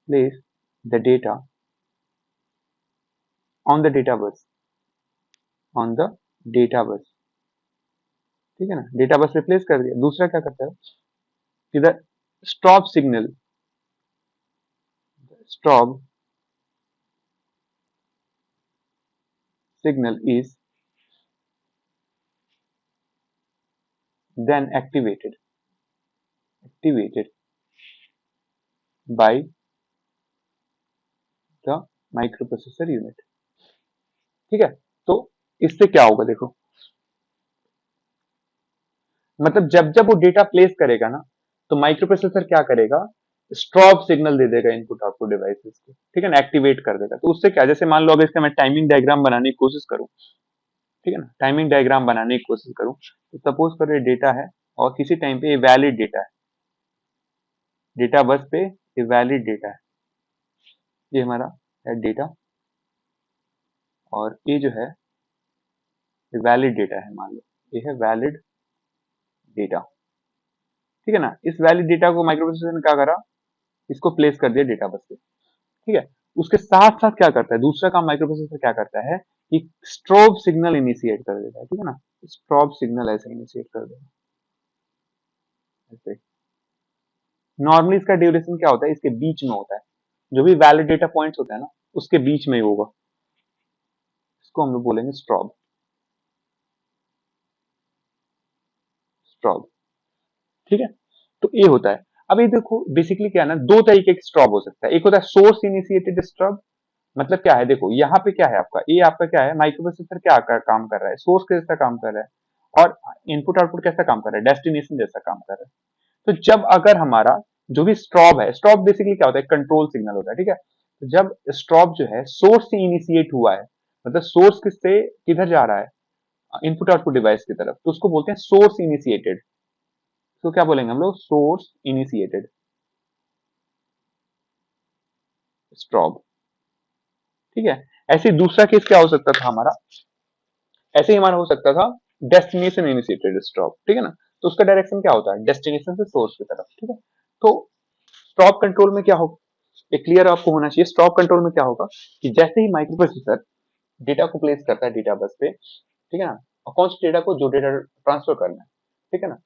place the data on the data bus, on the data bus. ठीक है ना, डेटा बस पे प्लेस कर दिया। दूसरा क्या करता है, इधर stop signal, stop signal is then activated by the microprocessor unit। ठीक है, तो इससे क्या होगा देखो, मतलब जब जब वो डेटा प्लेस करेगा ना, तो माइक्रो प्रोसेसर क्या करेगा, स्ट्रॉब सिग्नल दे देगा इनपुट आउटपुट डिवाइसेस को। ठीक है ना, एक्टिवेट कर देगा। तो उससे क्या, जैसे मान लो अगर इसका मैं टाइमिंग डायग्राम बनाने की कोशिश करूं, ठीक है ना, टाइमिंग डायग्राम बनाने की कोशिश करूं, तो सपोज करो ये डेटा है और किसी टाइम पे ये वैलिड डेटा है, डेटा बस पे ये वैलिड डेटा है, ये हमारा है डेटा, और ये जो है ये वैलिड डेटा है, मान लो ये है वैलिड डेटा। ठीक है ना, इस वैलिड डेटा को माइक्रो प्रोसेसर ने क्या करा, इसको प्लेस कर दिया डेटा बस पे। ठीक है, उसके साथ साथ क्या करता है, दूसरा काम माइक्रो प्रोसेसर क्या करता है कि स्ट्रोब सिग्नल इनिशिएट कर देता है। ठीक है ना, स्ट्रोब सिग्नल ऐसे इनिशिएट कर देगा, ऐसे। नॉर्मली इसका ड्यूरेशन क्या होता है, इसके बीच में होता है, जो भी वैलिड डेटा पॉइंट्स होता है ना, उसके बीच में ही होगा, इसको हम लोग बोलेंगे स्ट्रॉब, स्ट्रॉब। ठीक है, तो ये होता है। अब ये देखो बेसिकली क्या है ना, दो तरीके के स्ट्रॉब हो सकता है, एक होता है सोर्स इनिशिएटेड स्ट्रॉब। मतलब क्या है, देखो यहाँ पे क्या है आपका, ये आपका क्या है, माइक्रो प्रोसेसर क्या काम कर रहा है, सोर्स के जैसा काम कर रहा है, और इनपुट आउटपुट कैसा काम कर रहा है, डेस्टिनेशन जैसा काम कर रहा है। तो जब अगर हमारा जो भी स्ट्रॉब है, स्ट्रॉब बेसिकली क्या होता है, कंट्रोल सिग्नल होता है। ठीक है, तो जब स्ट्रॉब जो है सोर्स से इनिशिएट हुआ है, मतलब सोर्स किससे किधर जा रहा है, इनपुट आउटपुट डिवाइस की तरफ, तो उसको बोलते हैं सोर्स इनिशिएटेड। तो क्या बोलेंगे हम लोग, सोर्स इनिशिएटेड स्ट्रॉब। ठीक है, ऐसे ही दूसरा केस क्या हो सकता था हमारा, ऐसे ही हमारा हो सकता था डेस्टिनेशन इनिशिएटेड स्टॉप। ठीक है ना, तो उसका डायरेक्शन क्या होता है, डेस्टिनेशन से सोर्स की तरफ। ठीक है, तो स्टॉप कंट्रोल में क्या होगा, एक क्लियर आपको होना चाहिए, स्टॉप कंट्रोल में क्या होगा कि जैसे ही माइक्रो प्रोसेसर डेटा को प्लेस करता है डेटा बस पे, ठीक है ना, और कौन से डेटा को, जो डेटा ट्रांसफर करना है, ठीक है ना,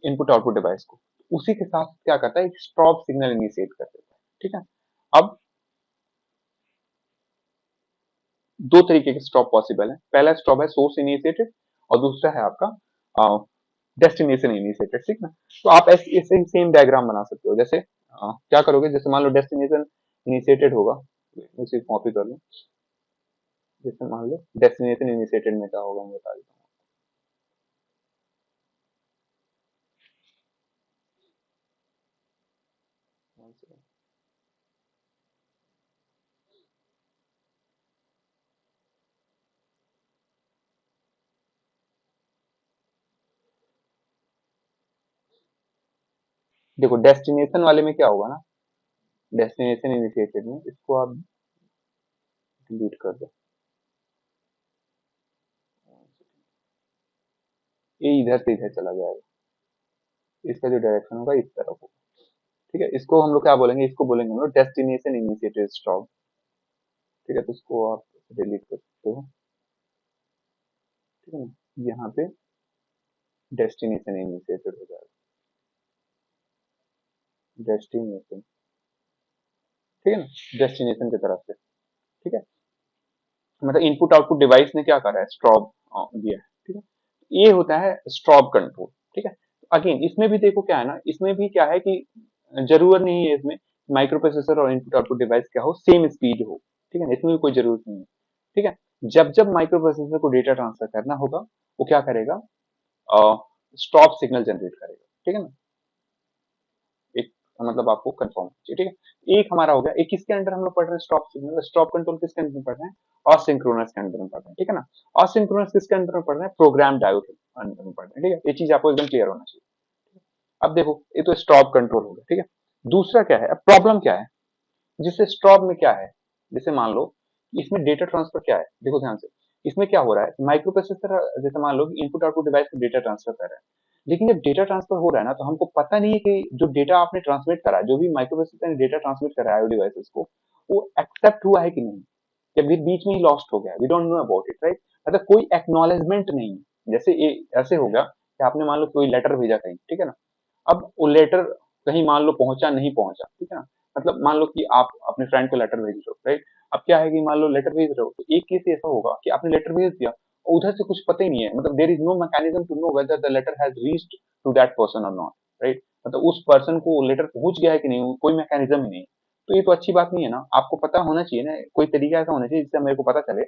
इनपुट आउटपुट डिवाइस को, उसी के साथ क्या करता है, एक स्टॉप सिग्नल इनिशिएट कर देता है। ठीक है, अब दो तरीके के स्टॉप पॉसिबल है, पहला स्टॉप है सोर्स इनिशिएटेड, और दूसरा है आपका डेस्टिनेशन इनिशिएटेड। ठीक ना, तो आप ऐसे ऐसे सेम डायग्राम बना सकते हो। जैसे क्या करोगे, जैसे मान लो डेस्टिनेशन इनिशिएटेड होगा, उसे कॉपी कर लो, जैसे मान लो डेस्टिनेशन इनिशिएटेड में क्या होगा मैं बता देता हूँ। देखो डेस्टिनेशन वाले में क्या होगा ना, डेस्टिनेशन इनिशिएटेड में इसको आप डिलीट कर दो, ए इधर से इधर चला जाएगा, इसका जो डायरेक्शन होगा इस तरफ होगा। ठीक है, इसको हम लोग क्या बोलेंगे, इसको बोलेंगे हम लोग डेस्टिनेशन इनिशिएटेड स्टॉप। ठीक है, तो इसको आप डिलीट कर सकते हो। ठीक है ना, यहाँ पे डेस्टिनेशन इनिशिएटेड हो जाएगा, डेस्टिनेशन। ठीक है ना, डेस्टिनेशन की तरफ से। ठीक है, मतलब इनपुट आउटपुट डिवाइस ने क्या करा है, स्टॉप दिया है। ठीक है, ये होता है स्टॉप कंट्रोल। ठीक है, अगेन इसमें भी देखो क्या है ना, इसमें भी क्या है कि जरूरत नहीं है इसमें माइक्रो प्रोसेसर और इनपुट आउटपुट डिवाइस क्या हो, सेम स्पीड हो। ठीक है ना, इसमें भी कोई जरूरत नहीं है। ठीक है, जब जब माइक्रो प्रोसेसर को डेटा ट्रांसफर करना होगा, वो क्या करेगा, स्टॉप सिग्नल जनरेट करेगा। ठीक है ना, एक मतलब आपको कंफर्म चाहिए। ठीक है, एक हमारा हो गया, एक किसके अंडर हम लोग पढ़ रहे हैं, स्टॉप सिग्नल, स्टॉप कंट्रोल किसके अंदर पढ़ रहे हैं, असिंक्रोनस के अंदर में पढ़ रहे हैं। ठीक है ना, असिंक्रोनस किसके अंदर में पढ़ रहे हैं, प्रोग्राम डायोड के अंदर में पढ़ रहे हैं। ठीक है, ये चीज आपको एकदम क्लियर होना चाहिए। अब देखो, ये तो स्टॉप कंट्रोल हो गया। ठीक है, दूसरा क्या है, अब प्रॉब्लम क्या है, जिससे स्टॉप में क्या है, जैसे मान लो इसमें डेटा ट्रांसफर क्या है, देखो ध्यान से, इसमें क्या हो रहा है, माइक्रो प्रोसेसर जैसे मान लो इनपुट आउटपुट डिवाइस को डेटा ट्रांसफर कर रहा है, लेकिन जब डेटा ट्रांसफर हो रहा है ना, तो हमको पता नहीं है कि जो डेटा आपने ट्रांसमिट करा है, जो भी माइक्रो प्रोसेसर ने डेटा ट्रांसमिट करा है डिवाइसेस को, वो एक्सेप्ट हुआ है कि नहीं, या फिर बीच में ही लॉस्ट हो गया, we don't know about it, right. मतलब कोई एक्नॉलेजमेंट नहीं है। जैसे ये ऐसे हो गया कि आपने मान लो कोई लेटर भेजा कहीं, ठीक है ना, अब वो लेटर कहीं मान लो पहुंचा नहीं पहुंचा, ठीक है ना, मतलब मान लो कि आप अपने फ्रेंड को लेटर भेज रहे हो, राइट। अब क्या है कि मान लो लेटर भेज रहे हो, तो एक केस ऐसा होगा कि आपने लेटर भेज दिया और उधर से कुछ पता ही नहीं है, मतलब there is no mechanism to know whether the letter has reached to that person और नॉट, राइट। मतलब उस पर्सन को लेटर पहुंच गया है कि नहीं, कोई मैकेनिज्म ही नहीं है। तो ये तो अच्छी बात नहीं है ना, आपको पता होना चाहिए ना, कोई तरीका ऐसा होना चाहिए जिससे मेरे को पता चले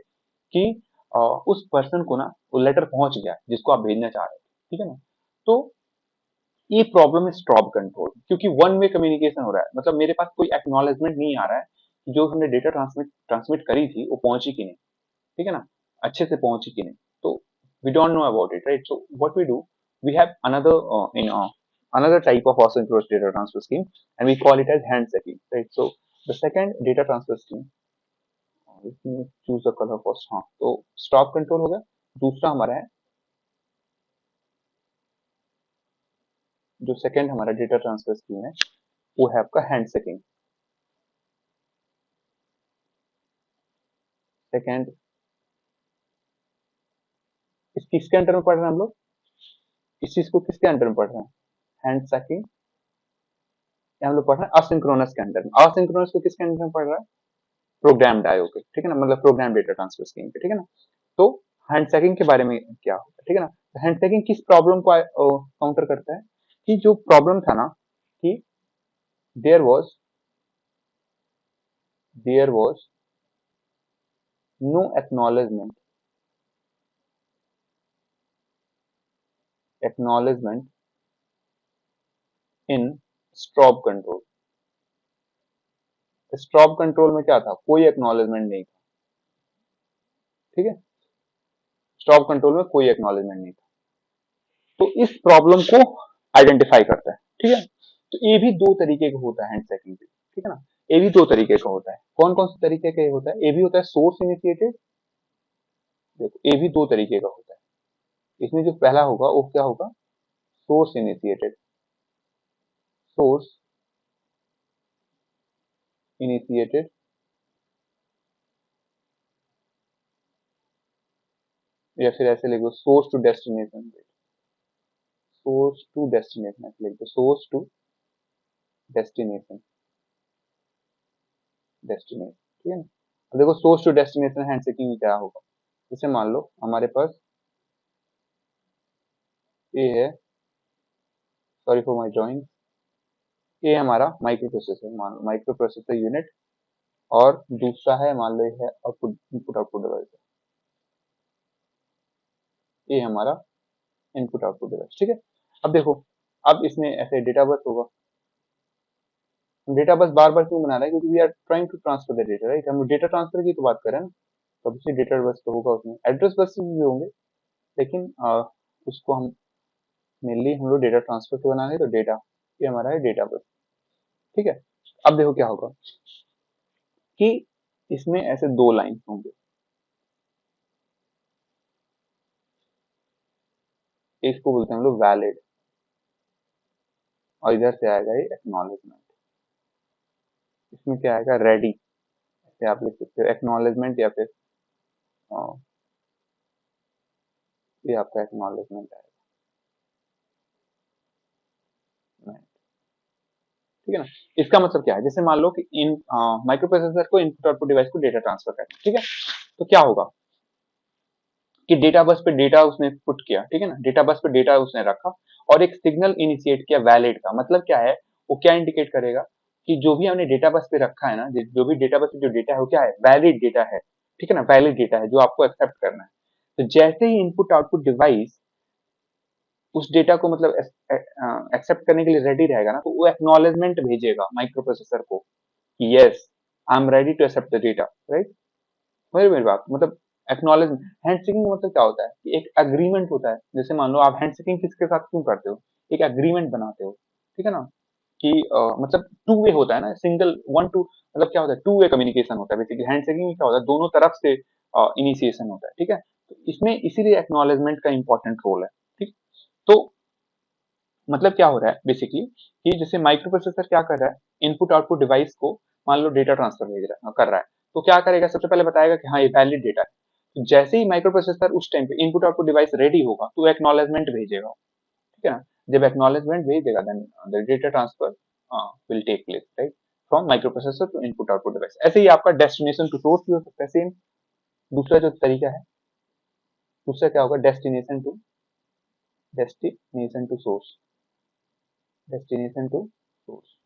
कि उस पर्सन को ना वो लेटर पहुंच गया जिसको आप भेजना चाह रहे थे। ठीक है ना, तो ये प्रॉब्लम है स्टॉप कंट्रोल, क्योंकि वन वे कम्युनिकेशन हो रहा है, मतलब मेरे पास कोई एक्नॉलेजमेंट नहीं आ रहा है कि जो हमने डेटा ट्रांसमिट ट्रांसमिट करी थी वो पहुंची कि नहीं। ठीक है ना, अच्छे से पहुंची कि नहीं, तो we don't know about it, right. So what we do, we have another in another type of asynchronous data transfer scheme, and we call it as handshaking, right? So the second data transfer scheme, let me choose a color first, हाँ, तो stop control हो गया। दूसरा हमारा है, जो second हमारा data transfer scheme है, वो है आपका हैंडशेकिंग। सेकंड, इस किसके अंडर में पढ़ रहे हैं हम लोग, इस चीज को किसके अंडर में पढ़ रहे हैं, हैंड सैकिंग, हम लोग पढ़ रहे हैं असिंक्रोनस के अंडर में। असिंक्रोनस को किसके अंडर में पढ़ रहा है, प्रोग्राम डायो के। ठीक है ना, मतलब प्रोग्राम डेटा ट्रांसफर स्कीम के। ठीक है ना, तो हैंड सैकिंग के बारे में क्या होता है, ठीक है ना, हैंड सैकिंग किस प्रॉब्लम को काउंटर करता है, कि जो प्रॉब्लम था ना कि there was there was no acknowledgement in stop control. Stop control में क्या था, कोई एक्नॉलेजमेंट नहीं था। ठीक है, स्टॉप कंट्रोल में कोई एक्नॉलेजमेंट नहीं था, तो इस प्रॉब्लम को आइडेंटिफाई करता है। ठीक है, तो ये भी दो तरीके का होता है हैंड चेकिंग भी। ठीक है ना, ये भी दो तरीके का होता है। कौन कौन से तरीके का ये होता है, ये भी होता है सोर्स इनिशिएटेड। देखो, ये भी दो तरीके का होता है। इसमें जो पहला होगा वो क्या होगा, सोर्स इनिशिएटेड। सोर्स इनिशिएटेड, या फिर ऐसे लिखो source to destination. Source to destination ऐसे लिख दो, सोर्स टू डेस्टिनेशन, डेस्टिनेशन। ठीक है ना, अब देखो source to destination handshaking में क्या होगा, जैसे मान लो हमारे पास ये है, सॉरी फॉर माय ड्राइंग, ये हमारा माइक्रो प्रोसेसर, मान लो माइक्रो प्रोसेसर यूनिट, और दूसरा है मान लो ये है आउटपुट, इनपुट आउटपुट डिवाइस, ये हमारा इनपुट आउटपुट डिवाइस। ठीक है, अब देखो, अब इसमें ऐसे डेटा बस होगा। हम डेटा बस बार बार क्यों बना रहे हैं, क्योंकि we are trying to transfer the data, right. हम डेटा ट्रांसफर की तो बात कर रहे हैं ना, तो obviously डेटा बस तो होगा, उसमें एड्रेस बस भी होंगे, लेकिन उसको हम मेनली हम लोग डेटा ट्रांसफर को बना रहे हैं, तो डेटा, ये हमारा है डेटा बस। ठीक है, अब देखो क्या होगा कि इसमें ऐसे दो लाइन होंगे, इसको बोलते हैं हम लोग वैलिड, और इधर से आएगा ये एक्नॉलेजमेंट। इसमें क्या आएगा, रेडी, ऐसे आप लिख सकते हो एक्नॉलेजमेंट, या फिर ये आपका एक्नॉलेजमेंट आएगा। ठीक है ना। इसका मतलब क्या है, जैसे मान लो कि इन माइक्रो प्रोसेसर को इनपुट आउटपुट डिवाइस को डेटा ट्रांसफर करना है, ठीक है। तो क्या होगा कि डेटा बस पे डेटा उसने पुट किया, ठीक है ना, डेटा बस पे डेटा उसने रखा और एक सिग्नल इनिशिएट किया वैलिड का। मतलब क्या है, वो क्या इंडिकेट करेगा कि जो भी हमने डेटा बस पे रखा है ना, जो भी डेटा बस पे जो डेटा है वो क्या है, वैलिड डेटा है, ठीक है ना, वैलिड डेटा है जो आपको एक्सेप्ट करना है। तो जैसे ही इनपुट आउटपुट डिवाइस उस डेटा को मतलब एक्सेप्ट करने के लिए रेडी रहेगा ना, तो वो एक्नॉलेजमेंट भेजेगा माइक्रो प्रोसेसर को कि yes, I am ready to accept the data, right. मेरी बात मतलब एक्नॉलेजमेंट, हैंडशेकिंग का मतलब क्या होता है कि एक एग्रीमेंट होता है। जैसे मान लो आप हैंडशेकिंग किसके साथ क्यों करते हो, एक एग्रीमेंट बनाते हो, ठीक है ना, कि मतलब टू वे होता है ना, सिंगल वन टू, मतलब क्या होता है, टू वे कम्युनिकेशन होता है बेसिकली। हैंडशेकिंग में क्या होता है, दोनों तरफ से इनिशिएशन होता है, ठीक है। तो इसमें इसीलिए एक्नॉलेजमेंट का इंपॉर्टेंट रोल है, ठीक। तो मतलब क्या हो रहा है बेसिकली कि जैसे माइक्रो प्रोसेसर क्या कर रहा है, इनपुट आउटपुट डिवाइस को मान लो डेटा ट्रांसफर भेज रहा है, कर रहा है। तो क्या करेगा, सबसे पहले बताएगा कि हाँ ये वैलिड डेटा है। तो जैसे ही माइक्रो प्रोसेसर उस टाइम पे इनपुट आउटपुट डिवाइस रेडी होगा तो एक्नॉलेजमेंट भेजेगा, ठीक है ना। जब एक्नॉलेजमेंट भेज देगा then the data transfer will take place, right, from microprocessor to input output device. ऐसे ही आपका डेस्टिनेशन टू सोर्स भी हो सकता है सेम। दूसरा जो तरीका है, दूसरा क्या होगा, destination to source, destination to source,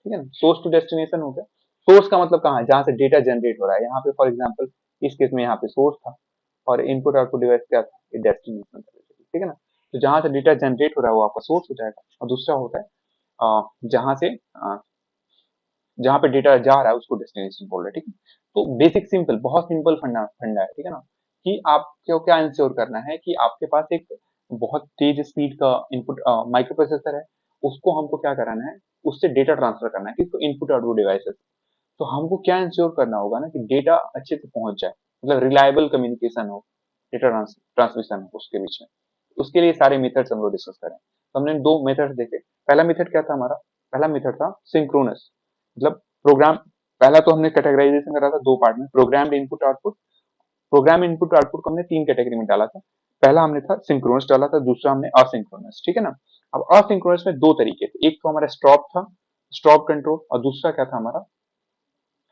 ठीक है ना। सोर्स टू डेस्टिनेशन हो गया। सोर्स का मतलब कहाँ है, जहां से डेटा जनरेट हो रहा है। यहाँ पे फॉर एग्जांपल इस केस में यहाँ पे सोर्स था और इनपुट आउटपुट डिवाइस क्या था, ये डेस्टिनेशन था, ठीक है ना। तो जहां से डेटा जनरेट हो रहा है वो आपका सोर्स हो जाएगा, और दूसरा होता है जहां से जहां पे डेटा जा रहा है उसको डेस्टिनेशन बोल रहे हैं, ठीक है। तो बेसिक सिंपल, बहुत सिंपल फंडा फंडा है, ठीक है ना, कि आपको क्या इंश्योर करना है कि आपके पास एक बहुत तेज स्पीड का इनपुट माइक्रो प्रोसेसर है, उसको हमको क्या कराना है, उससे डेटा ट्रांसफर करना है, किसको, इनपुट आउटपुट डिवाइसेस। तो हमको क्या इंश्योर करना होगा ना कि डेटा अच्छे से पहुंच जाए, मतलब रिलायबल कम्युनिकेशन हो, डेटा ट्रांसमिशन हो उसके बीच में। उसके लिए सारे मेथड्स हम लोग डिस्कस करें। तो हमने दो मेथड देखे। पहला मेथड क्या था हमारा, पहला मेथड था सिंक्रोनस, मतलब प्रोग्राम। पहला तो हमने कैटेगराइजेशन करा था दो पार्ट में, programmed input output. Program input output को हमने तीन कैटेगरी में डाला था। पहला हमने था सिंक्रोनस डाला था, दूसरा हमने असिंक्रोनस, ठीक है ना। अब असिंक्रोनस में दो तरीके थे, एक तो हमारा स्टॉप था, स्टॉप कंट्रोल, और दूसरा क्या था हमारा,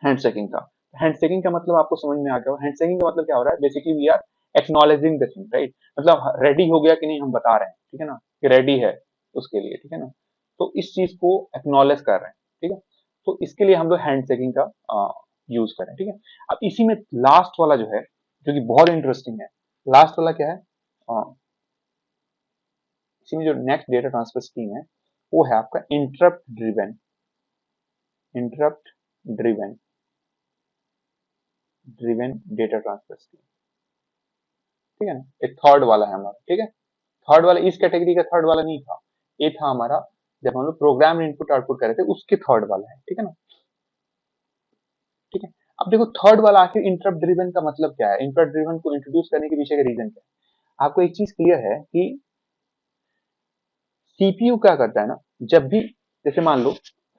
हैंडशेकिंग था। हैंडशेकिंग का मतलब आपको समझ में आ गया। हैंडशेकिंग का मतलब क्या हो रहा है, basically we are acknowledging the thing, right, मतलब रेडी हो गया कि नहीं हम बता रहे हैं, ठीक है ना, कि रेडी है उसके लिए, ठीक है ना। तो इस चीज को एक्नॉलेज कर रहे हैं, ठीक है। तो इसके लिए हम लोग हैंडशेकिंग का यूज करें, ठीक है। अब इसी में लास्ट वाला जो है, जो कि बहुत इंटरेस्टिंग है, लास्ट वाला क्या है, इसी में जो नेक्स्ट डेटा ट्रांसफर स्कीम है वो है आपका interrupt driven, interrupt driven, driven data transfer scheme, ठीक है ना। एक थर्ड वाला है हमारा, ठीक है। थर्ड वाला इस कैटेगरी का थर्ड वाला नहीं था, ये था हमारा जब हम लोग प्रोग्राम इनपुट आउटपुट कर रहे थे उसके थर्ड वाला है, ठीक है ना, ठीक है। अब देखो थर्ड वाला आखिर इंटरप्ट ड्रिवन का मतलब क्या है, इंटरप्ट ड्रिवन को इंट्रोड्यूस करने के पीछे का रीजन क्या है। आपको एक चीज क्लियर है कि सीपीयू क्या करता है ना, जब भी, जैसे मान लो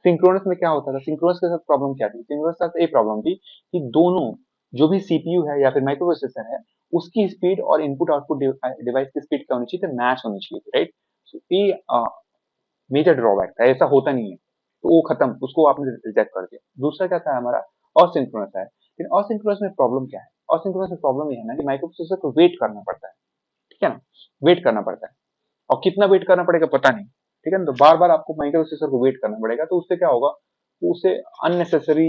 सिंक्रोनस में क्या होता था, सिंक्रोनस के साथ प्रॉब्लम क्या थी, सिंक्रोनस के साथ ये प्रॉब्लम थी कि दोनों, जो भी सीपीयू है या फिर माइक्रो प्रोसेसर है, उसकी स्पीड और इनपुट आउटपुट डिवाइस की स्पीड क्या होनी चाहिए, मैच होनी चाहिए, राइट। ये मेजर ड्रॉबैक था, ऐसा होता नहीं है, तो वो खत्म, उसको आपने रिजेक्ट कर दिया। दूसरा क्या था हमारा, असिंक्रोनस है। लेकिन असिंक्रोनस में प्रॉब्लम क्या है, असिंक्रोनस में प्रॉब्लम ये है ना कि माइक्रो प्रोसेसर को वेट करना पड़ता है, ठीक है ना, वेट करना पड़ता है, और कितना वेट करना पड़ेगा पता नहीं, ठीक है ना। तो बार बार आपको माइक्रो प्रोसेसर को वेट करना पड़ेगा, तो उससे क्या होगा, उससे अननेसेसरी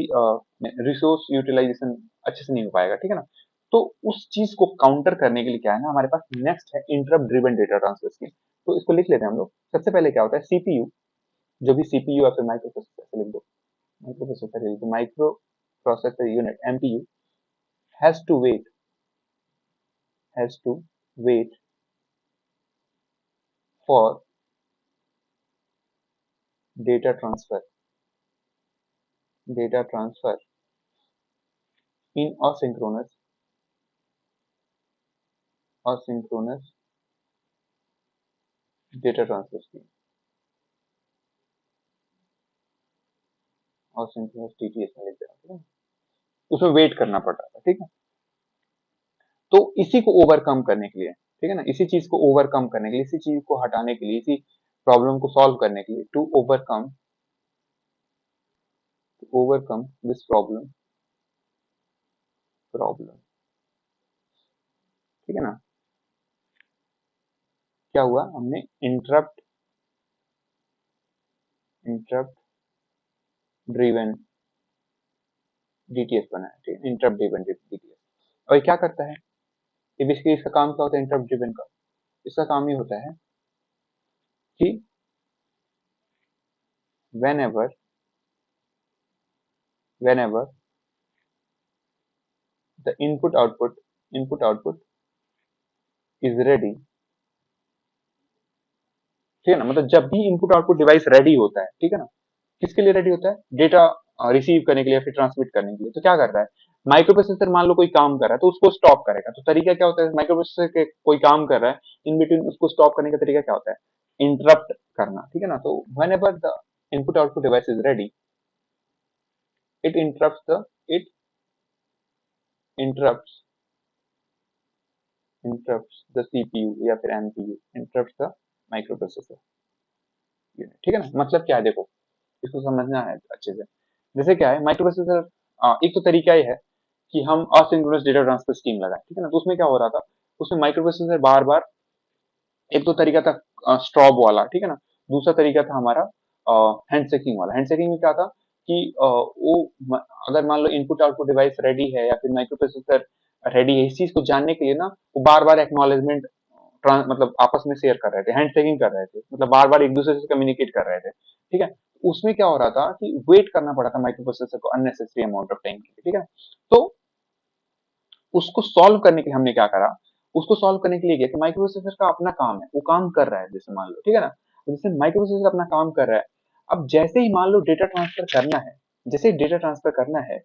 रिसोर्स यूटिलाइजेशन अच्छे से नहीं हो पाएगा, ठीक है ना। तो उस चीज को काउंटर करने के लिए क्या है ना, हमारे पास नेक्स्ट है interrupt driven data transfer scheme. तो इसको लिख लेते हैं हम लोग। सबसे पहले क्या होता है, सीपीयू, जो भी सीपीयू या फिर माइक्रो प्रोसेसर लिख दो, माइक्रो प्रोसेसर लिख दो, microprocessor unit MPU has to wait, has to wait for data transfer, data transfer in asynchronous, asynchronous data transfer scheme और सिंक्रोनस टीटीएस में लिख देना, ठीक है। उसमें वेट करना पड़ रहा था, ठीक है। तो इसी को ओवरकम करने के लिए, ठीक है ना, इसी चीज को ओवरकम करने के लिए, इसी चीज को हटाने के लिए, इसी प्रॉब्लम को सॉल्व करने के लिए, टू ओवरकम दिस प्रॉब्लम, ठीक है ना, क्या हुआ, हमने इंटरप्ट ड्रिवन डीटीएस बनाया, ठीक है, इंटरप्ट ड्रिवन डीटीएस। और ये क्या करता है, ये बेसिकली इसका काम क्या होता है इंटरप्ट ड्रिवन का, इसका काम ये होता है कि whenever the input output is ready, ठीक है ना, मतलब जब भी इनपुट आउटपुट डिवाइस रेडी होता है, ठीक है ना, किसके लिए रेडी होता है, डेटा रिसीव करने के लिए, फिर ट्रांसमिट करने के लिए, तो क्या करता है, माइक्रो प्रोसेसर मान लो कोई काम कर रहा है तो उसको स्टॉप करेगा। तो तरीका क्या होता है, माइक्रो प्रोसेसर के कोई काम कर रहा है, इन बिटवीन उसको स्टॉप करने का तरीका क्या होता है, इंटरप्ट करना, ठीक है ना। तो when ever the input output device is ready, it interrupt interrupt the CPU या फिर MPU, interrupt the micro processor unit, ठीक है ना। मतलब क्या है, देखो इसको समझना है अच्छे से। जैसे क्या है माइक्रो प्रोसेसर, एक तो तरीका ये है कि हम असिंक्रोनस डेटा ट्रांसफर स्कीम लगाएं, ठीक है ना। तो उसमें क्या हो रहा था, उसमें माइक्रो प्रोसेसर बार बार, एक तो तरीका था स्टॉप वाला, ठीक है ना। दूसरा तरीका था हमारा हैंडशेकिंग वाला। हैंडशेकिंग में क्या था कि अगर मान लो इनपुट आउटपुट डिवाइस रेडी है या फिर माइक्रो प्रोसेसर रेडी है, इस चीज को जानने के लिए ना वो बार बार एक्नॉलेजमेंट मतलब आपस में शेयर कर रहे थे, हैंड शेकिंग कर रहे थे, मतलब बार बार एक दूसरे से कम्युनिकेट कर रहे थे, ठीक है। उसमें क्या हो रहा था कि वेट करना पड़ा था माइक्रो प्रोसेसर को अननेसेसरी अमाउंट ऑफ टाइम के लिए, ठीक है। तो उसको सॉल्व करने के लिए हमने क्या करा, उसको सॉल्व करने के लिए क्या कि माइक्रो प्रोसेसर का अपना काम है, वो काम कर रहा है, जैसे मान लो, ठीक है ना। तो जैसे माइक्रो प्रोसेसर अपना काम कर रहा है, अब जैसे ही मान लो डेटा ट्रांसफर करना है, जैसे ही डेटा ट्रांसफर करना है,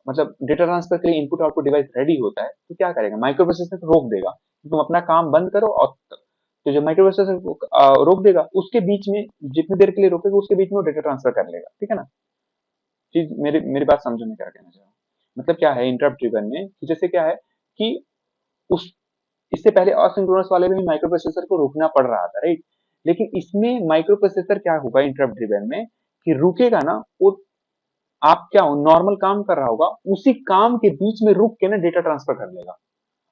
मतलब डेटा ट्रांसफर के लिए इनपुट आउटपुट डिवाइस रेडी होता है, तो क्या करेगा, माइक्रो प्रोसेसर को रोक देगा, तुम अपना काम बंद करो। और तो जो माइक्रो प्रोसेसर को रोक देगा, उसके बीच में जितनी देर के लिए रोकेगा उसके बीच में वो डेटा ट्रांसफर कर लेगा, ठीक है ना। चीज मेरी मेरी बात समझो मैं क्या कहना चाह रहा हूँ। मतलब क्या है इंटरप्ट ड्रिवन में कि जैसे क्या है कि उस इससे पहले असिंक्रोनस वाले में भी माइक्रो प्रोसेसर को रोकना पड़ रहा था, राइट। लेकिन इसमें माइक्रो प्रोसेसर क्या होगा इंटरप्ट ड्रिवन में कि रुकेगा ना वो, आप क्या नॉर्मल काम कर रहा होगा, उसी काम के बीच में रुक के ना डेटा ट्रांसफर कर लेगा।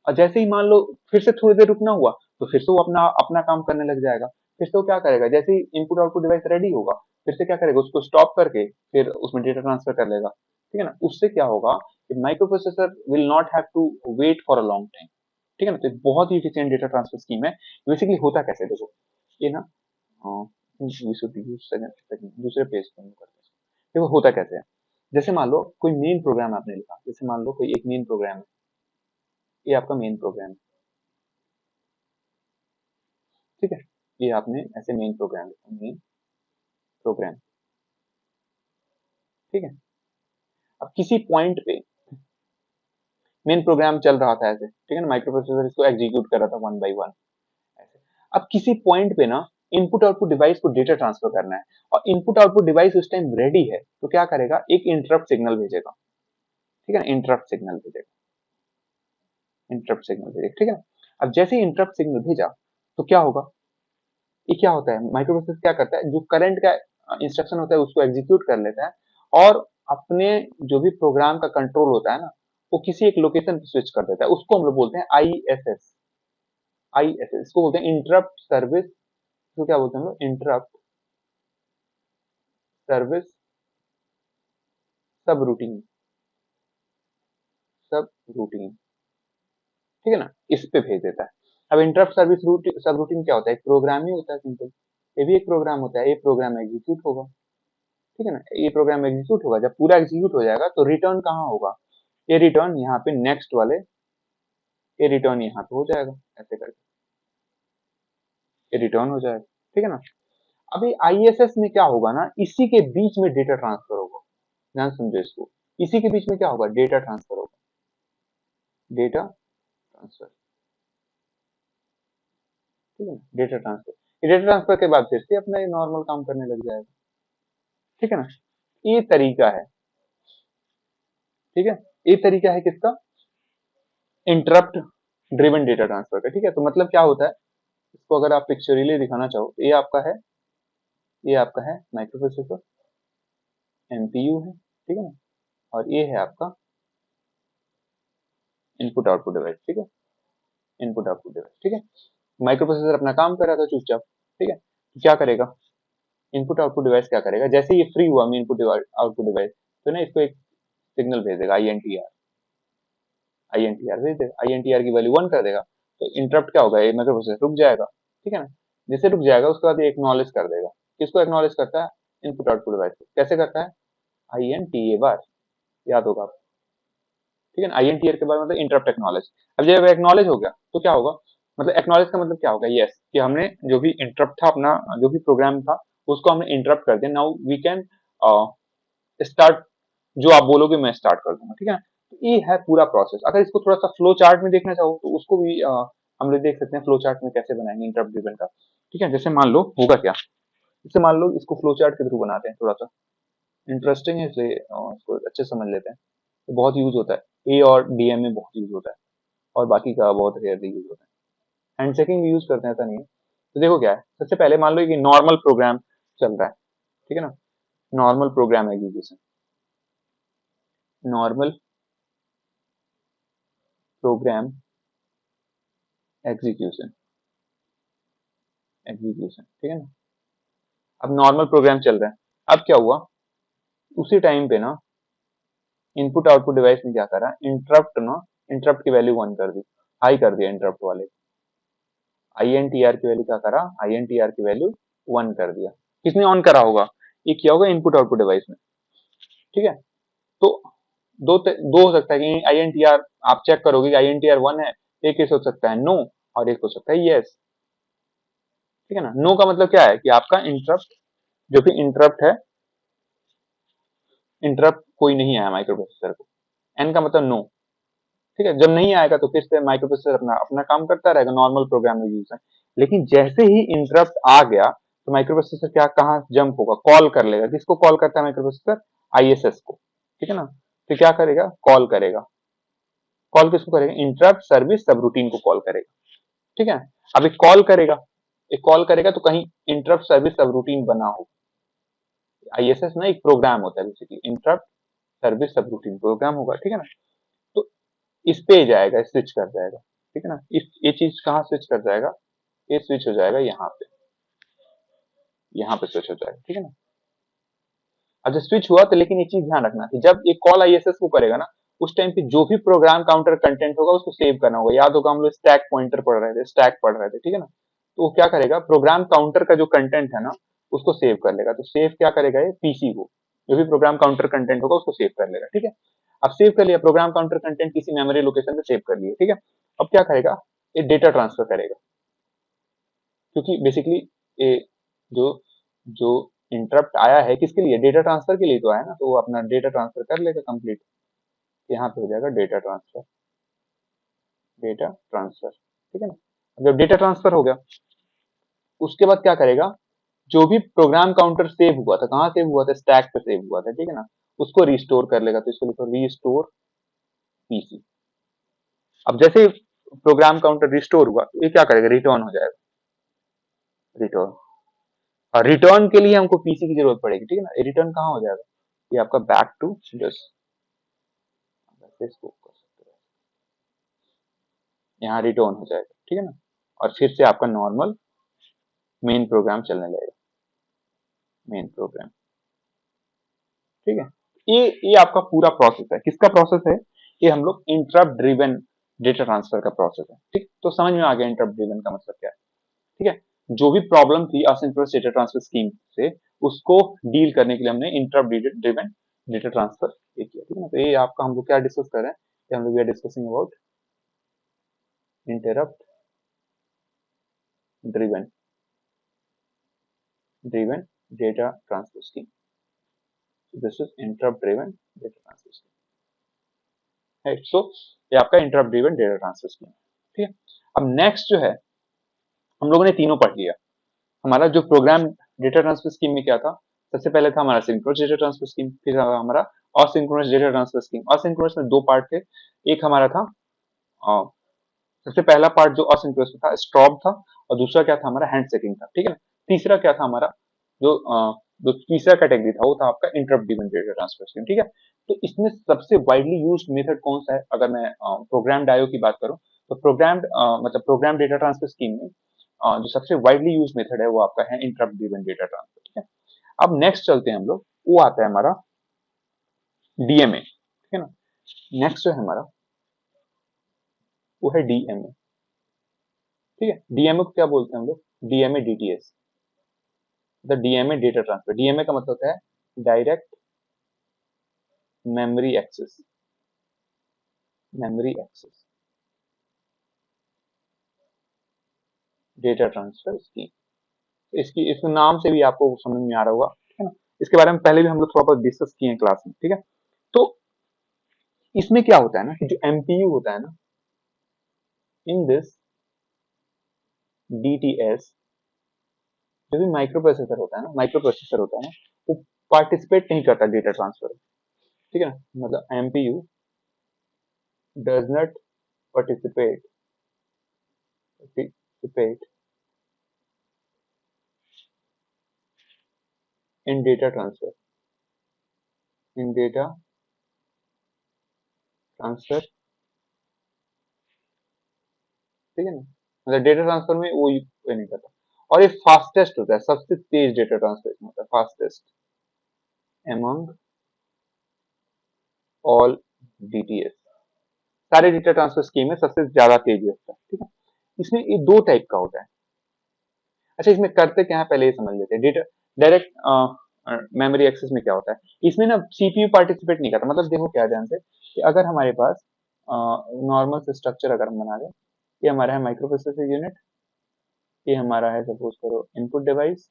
और जैसे ही मान लो फिर से थोड़ी देर रुकना हुआ, तो फिर से वो अपना अपना काम करने लग जाएगा। फिर से वो क्या करेगा, जैसे ही इनपुट आउटपुट डिवाइस रेडी होगा, फिर से क्या करेगा, उसको स्टॉप करके फिर उसमें डेटा ट्रांसफर कर लेगा, ठीक है ना। उससे क्या होगा कि micro processor will not have to wait for a long time, ठीक है ना। तो एक बहुत ही एफिशिएंट डेटा ट्रांसफर स्कीम है। बेसिकली होता कैसे है, देखो ये ना दूसरे पेज पर करते हैं। देखो होता कैसे है, जैसे मान लो कोई मेन प्रोग्राम आपने लिखा, जैसे मान लो कोई एक मेन प्रोग्राम है, ये आपका मेन प्रोग्राम है, ठीक है। ये आपने ऐसे मेन प्रोग्राम लिखा, मेन प्रोग्राम, ठीक है। अब किसी पॉइंट पे मेन प्रोग्राम चल रहा था ऐसे, ठीक है ना, माइक्रो प्रोसेसर इसको एग्जीक्यूट कर रहा था वन बाय वन ऐसे। अब किसी पॉइंट पे ना इनपुट आउटपुट डिवाइस को डेटा ट्रांसफर करना है, और इनपुट आउटपुट डिवाइस उस टाइम रेडी है, तो क्या करेगा, एक इंटरप्ट सिग्नल भेजेगा, ठीक है ना, इंटरप्ट सिग्नल भेजेगा, ठीक है ना। अब जैसे ही इंटरप्ट सिग्नल भेजा, तो क्या होगा, ये क्या होता है, माइक्रो प्रोसेसर क्या करता है, जो करंट का इंस्ट्रक्शन होता है उसको एग्जीक्यूट कर लेता है, और अपने जो भी प्रोग्राम का कंट्रोल होता है ना, वो किसी एक लोकेशन पे स्विच कर देता है। उसको हम लोग बोलते हैं आईएसएस। आईएसएस इसको बोलते हैं इंटरप्ट सर्विस, इसको क्या बोलते हैं हम लोग, इंटरप्ट सर्विस सब रूटीन, सब रूटीन, ठीक है ना, इस पे भेज देता है। अब इंटरप्ट सर्विस सब रूटीन क्या होता है, एक प्रोग्राम ही होता है सिंपल। ये भी एक प्रोग्राम होता है, ये प्रोग्राम एग्जीक्यूट होगा, ठीक है ना। ये प्रोग्राम एग्जीक्यूट होगा, जब पूरा एग्जीक्यूट हो जाएगा तो रिटर्न कहाँ होगा, ये रिटर्न यहाँ पे नेक्स्ट वाले, ये रिटर्न यहाँ पे हो जाएगा, ऐसे करके ये रिटर्न हो जाएगा, ठीक है ना। अभी आईएसएस में क्या होगा ना, इसी के बीच में डेटा ट्रांसफर होगा, ध्यान समझो इसको, इसी के बीच में क्या होगा, डेटा ट्रांसफर होगा, डेटा ट्रांसफर, ठीक है ना, डेटा ट्रांसफर। डेटा ट्रांसफर के बाद फिर से अपना ये नॉर्मल काम करने लग जाएगा, ठीक है ना। ये तरीका है, ठीक है, ये तरीका है किसका, इंटरप्ट ड्रिवन डेटा ट्रांसफर का, ठीक है। तो मतलब क्या होता है, इसको अगर आप पिक्चरली दिखाना चाहो तो ये आपका है, ये आपका है माइक्रो प्रोसेसर, एमपीयू है, ठीक है ना, और ये है आपका इनपुट आउटपुट डिवाइस, ठीक है, इनपुट आउटपुट डिवाइस, ठीक है। माइक्रो प्रोसेसर अपना काम कर रहा था चुपचाप, ठीक है, तो क्या करेगा, इनपुट आउटपुट डिवाइस क्या करेगा, जैसे ये फ्री हुआ इनपुट आउटपुट डिवाइस, तो ना इसको एक सिग्नल भेज देगा, आईएनटीआर भेज देगा, आईएनटीआर की वैल्यू 1 कर देगा, तो इंटरप्ट क्या होगा, ये माइक्रो प्रोसेसर रुक जाएगा, ठीक है ना। जैसे रुक जाएगा उसके बाद ये एक्नॉलेज कर देगा, किसको एक्नॉलेज करता है, इनपुट आउटपुट डिवाइस को, कैसे करता है, आईएनटीए बार, याद होगा आपको, ठीक है ना, आईएनटीआर के बाद मतलब इंटरप्ट एक्नॉलेज। अब जब एक्नॉलेज हो गया तो क्या होगा, मतलब एक्नॉलेज का मतलब क्या होगा, यस कि हमने जो भी इंटरप्ट था अपना, जो भी प्रोग्राम था उसको हमने इंटरप्ट कर दिया, नाउ वी कैन स्टार्ट, जो आप बोलोगे मैं स्टार्ट कर दूंगा, ठीक है। तो ये है पूरा प्रोसेस। अगर इसको थोड़ा सा फ्लो चार्ट में देखना चाहो तो उसको भी हम लोग देख सकते हैं, फ्लो चार्ट में कैसे बनाएंगे इंटरप्ट ड्रिवन का, ठीक है। जैसे मान लो होगा क्या, जैसे मान लो इसको फ्लो चार्ट के थ्रू बनाते हैं, थोड़ा सा इंटरेस्टिंग है, इसलिए इसको अच्छे से समझ लेते हैं। तो बहुत यूज होता है, ए और डीएम में बहुत यूज होता है, और बाकी का बहुत रेयरली यूज होता है, हैंड चेकिंग भी यूज करते हैं, ऐसा नहीं है। तो देखो क्या है, सबसे पहले मान लो कि नॉर्मल प्रोग्राम चल रहा है, ठीक है ना, normal program execution, normal program execution, execution, ठीक है ना। अब नॉर्मल प्रोग्राम चल रहा है, अब क्या हुआ, उसी टाइम पे ना इनपुट आउटपुट डिवाइस ने क्या करा, इंटरप्ट ना, इंटरप्ट की वैल्यू 1 कर दी, हाई कर दिया इंटरप्ट वाले, आईएनटीआर की वैल्यू क्या करा, आईएनटीआर की वैल्यू 1 कर दिया, किसने ऑन करा होगा, ये किया होगा इनपुट आउटपुट डिवाइस में, ठीक है। तो दो हो सकता है कि आईएनटीआर, आप चेक करोगे कि आईएनटीआर 1 है, एक केस हो सकता है नो, और एक हो सकता है यस, ठीक है ना। नो का मतलब क्या है कि आपका इंटरप्ट, जो कि इंटरप्ट है, इंटरप्ट कोई नहीं आया माइक्रो प्रोसेसर को, एन का मतलब नो, ठीक है। जब नहीं आएगा तो फिर से माइक्रो प्रोसेसर अपना अपना काम करता रहेगा, नॉर्मल प्रोग्राम में यूज है। लेकिन जैसे ही इंटरप्ट आ गया तो माइक्रो प्रोसेसर क्या, कहाँ जंप होगा, कॉल कर लेगा, किसको कॉल करता है माइक्रो प्रोसेसर, आईएसएस को, ठीक है ना। तो क्या करेगा, कॉल करेगा, कॉल किसको करेगा, इंटरप्ट सर्विस सब रूटीन को कॉल करेगा, ठीक है। अब एक कॉल करेगा, एक कॉल करेगा तो कहीं इंटरप्ट सर्विस सब रूटीन बना हो, आईएसएस ना एक प्रोग्राम होता है बेसिकली, इंटरप्ट सर्विस सब रूटीन प्रोग्राम होगा, ठीक है ना। तो इस पे जाएगा, स्विच कर जाएगा, ठीक है ना। इस ये चीज कहाँ स्विच कर जाएगा, ये स्विच हो जाएगा यहाँ पे स्विच हो जाएगा, ठीक है ना। अब जब स्विच हुआ तो लेकिन एक चीज ध्यान रखना कि जब ये कॉल आईएसएस को करेगा ना, उस टाइम पे जो भी प्रोग्राम काउंटर कंटेंट होगा उसको सेव करना होगा, याद होगा हम लोग स्टैक पॉइंटर पढ़ रहे थे, स्टैक पढ़ रहे थे, ठीक है ना। तो वो क्या करेगा, प्रोग्राम काउंटर का जो कंटेंट है ना उसको सेव कर लेगा, तो सेव क्या करेगा, ये पीसी को, जो भी प्रोग्राम काउंटर कंटेंट होगा उसको सेव कर लेगा, ठीक है। अब सेव कर लिया प्रोग्राम काउंटर कंटेंट, किसी मेमोरी लोकेशन पे सेव कर लिया, ठीक है। अब क्या करेगा, ये डेटा ट्रांसफर करेगा, क्योंकि बेसिकली ये जो जो इंटरप्ट आया है किसके लिए, डेटा ट्रांसफर के लिए तो आया ना, तो वो अपना डेटा ट्रांसफर कर लेगा कंप्लीट, यहाँ पे हो जाएगा डेटा ट्रांसफर, डेटा ट्रांसफर, ठीक है ना। जब डेटा ट्रांसफर हो गया उसके बाद क्या करेगा, जो भी प्रोग्राम काउंटर सेव हुआ था, कहाँ सेव हुआ था, स्टैक पे सेव हुआ था, ठीक है ना, उसको रिस्टोर कर लेगा, तो इसको लिखो रिस्टोर पीसी। अब जैसे प्रोग्राम काउंटर रिस्टोर हुआ तो ये क्या करेगा, रिटर्न हो जाएगा, रिटर्न, और रिटर्न के लिए हमको पीसी की जरूरत पड़ेगी, ठीक है ना। रिटर्न कहाँ हो जाएगा, ये आपका बैक टू जस्ट, वैसे इसको कर सकते हो, यहाँ रिटर्न हो जाएगा, ठीक है ना। और फिर से आपका नॉर्मल मेन प्रोग्राम चलने लगेगा, मेन प्रोग्राम, ठीक है। ये आपका पूरा प्रोसेस है, किसका प्रोसेस है, ये हम लोग इंटरप्ट ड्रिवन डेटा ट्रांसफर का प्रोसेस है, ठीक। तो समझ में आ गया इंटरप्ट ड्रिवन का मतलब क्या है, ठीक है। जो भी प्रॉब्लम थी असिंक्रोनस डेटा ट्रांसफर स्कीम से, उसको डील करने के लिए हमने इंटरप्ट ड्रिवन डेटा ट्रांसफर ये किया, ठीक है ना। तो ये आपका हम लोग क्या डिस्कस कर रहे हैं, ये हम लोग we are discussing about interrupt driven driven data transfer scheme, this is interrupt driven data transfer scheme, right. So ये आपका interrupt driven data transfer scheme, ठीक है। अब नेक्स्ट जो है, हम लोगों ने तीनों पढ़ लिया, हमारा जो प्रोग्राम डेटा ट्रांसफर स्कीम में क्या था, सबसे पहले था हमारा सिंक्रोनस डेटा ट्रांसफर स्कीम, फिर था हमारा asynchronous data transfer scheme. Asynchronous में दो पार्ट थे, एक हमारा था अ, सबसे पहला पार्ट जो असिंक्रोनस में था स्टॉप था, और दूसरा क्या था हमारा हैंड सेटिंग था, ठीक है ना। तीसरा क्या था हमारा, जो जो तीसरा कैटेगरी था वो था आपका interrupt driven data transfer scheme, ठीक है। तो इसमें सबसे वाइडली यूज्ड मेथड कौन सा है, अगर मैं प्रोग्राम्ड आईओ की बात करूं, तो प्रोग्राम्ड मतलब प्रोग्राम डेटा ट्रांसफर स्कीम में जो सबसे वाइडली यूज्ड मेथड है वो आपका है इंटरप्ट ड्रिवन डेटा ट्रांसफर, ठीक है। अब नेक्स्ट चलते हैं हम लोग, वो आता है हमारा डीएमए, ठीक है ना। नेक्स्ट जो है हमारा वो है डीएमए, ठीक है। डीएमए को क्या बोलते हैं हम लोग, DMA DTS, the DMA data transfer. DMA का मतलब होता है direct memory access, memory access data transfer scheme. इसकी इस नाम से भी आपको समझ में आ रहा होगा, ठीक है ना। इसके बारे में पहले भी हम लोग थोड़ा बहुत डिस्कस किए हैं क्लास में, ठीक है। तो इसमें क्या होता है ना कि जो एमपीयू होता है ना, इन दिस डीटीएस, जो भी माइक्रो प्रोसेसर होता है ना, माइक्रो प्रोसेसर होता है ना, वो पार्टिसिपेट नहीं करता डेटा ट्रांसफर, ठीक है ना। मतलब MPU does not participate participate in data transfer, in data transfer, ठीक है ना। मतलब डेटा ट्रांसफर में वो नहीं करता, और ये फास्टेस्ट होता है, सबसे तेज डेटा ट्रांसफर होता है, फास्टेस्ट एमंग ऑल डीटीएस, सारे डेटा ट्रांसफर स्कीम में सबसे ज्यादा तेजी होता है, ठीक है। इसमें ये दो टाइप का होता है। अच्छा, इसमें करते क्या है पहले ये समझ लेते हैं। डेटा डायरेक्ट मेमोरी एक्सेस में क्या होता है, इसमें ना सीपीयू पार्टिसिपेट नहीं करता। मतलब देखो क्या ध्यान से, कि अगर हमारे पास नॉर्मल से स्ट्रक्चर अगर हम बना रहे हैं, ये हमारा है माइक्रो प्रोसेसर यूनिट, ये हमारा है सपोज करो इनपुट डिवाइस,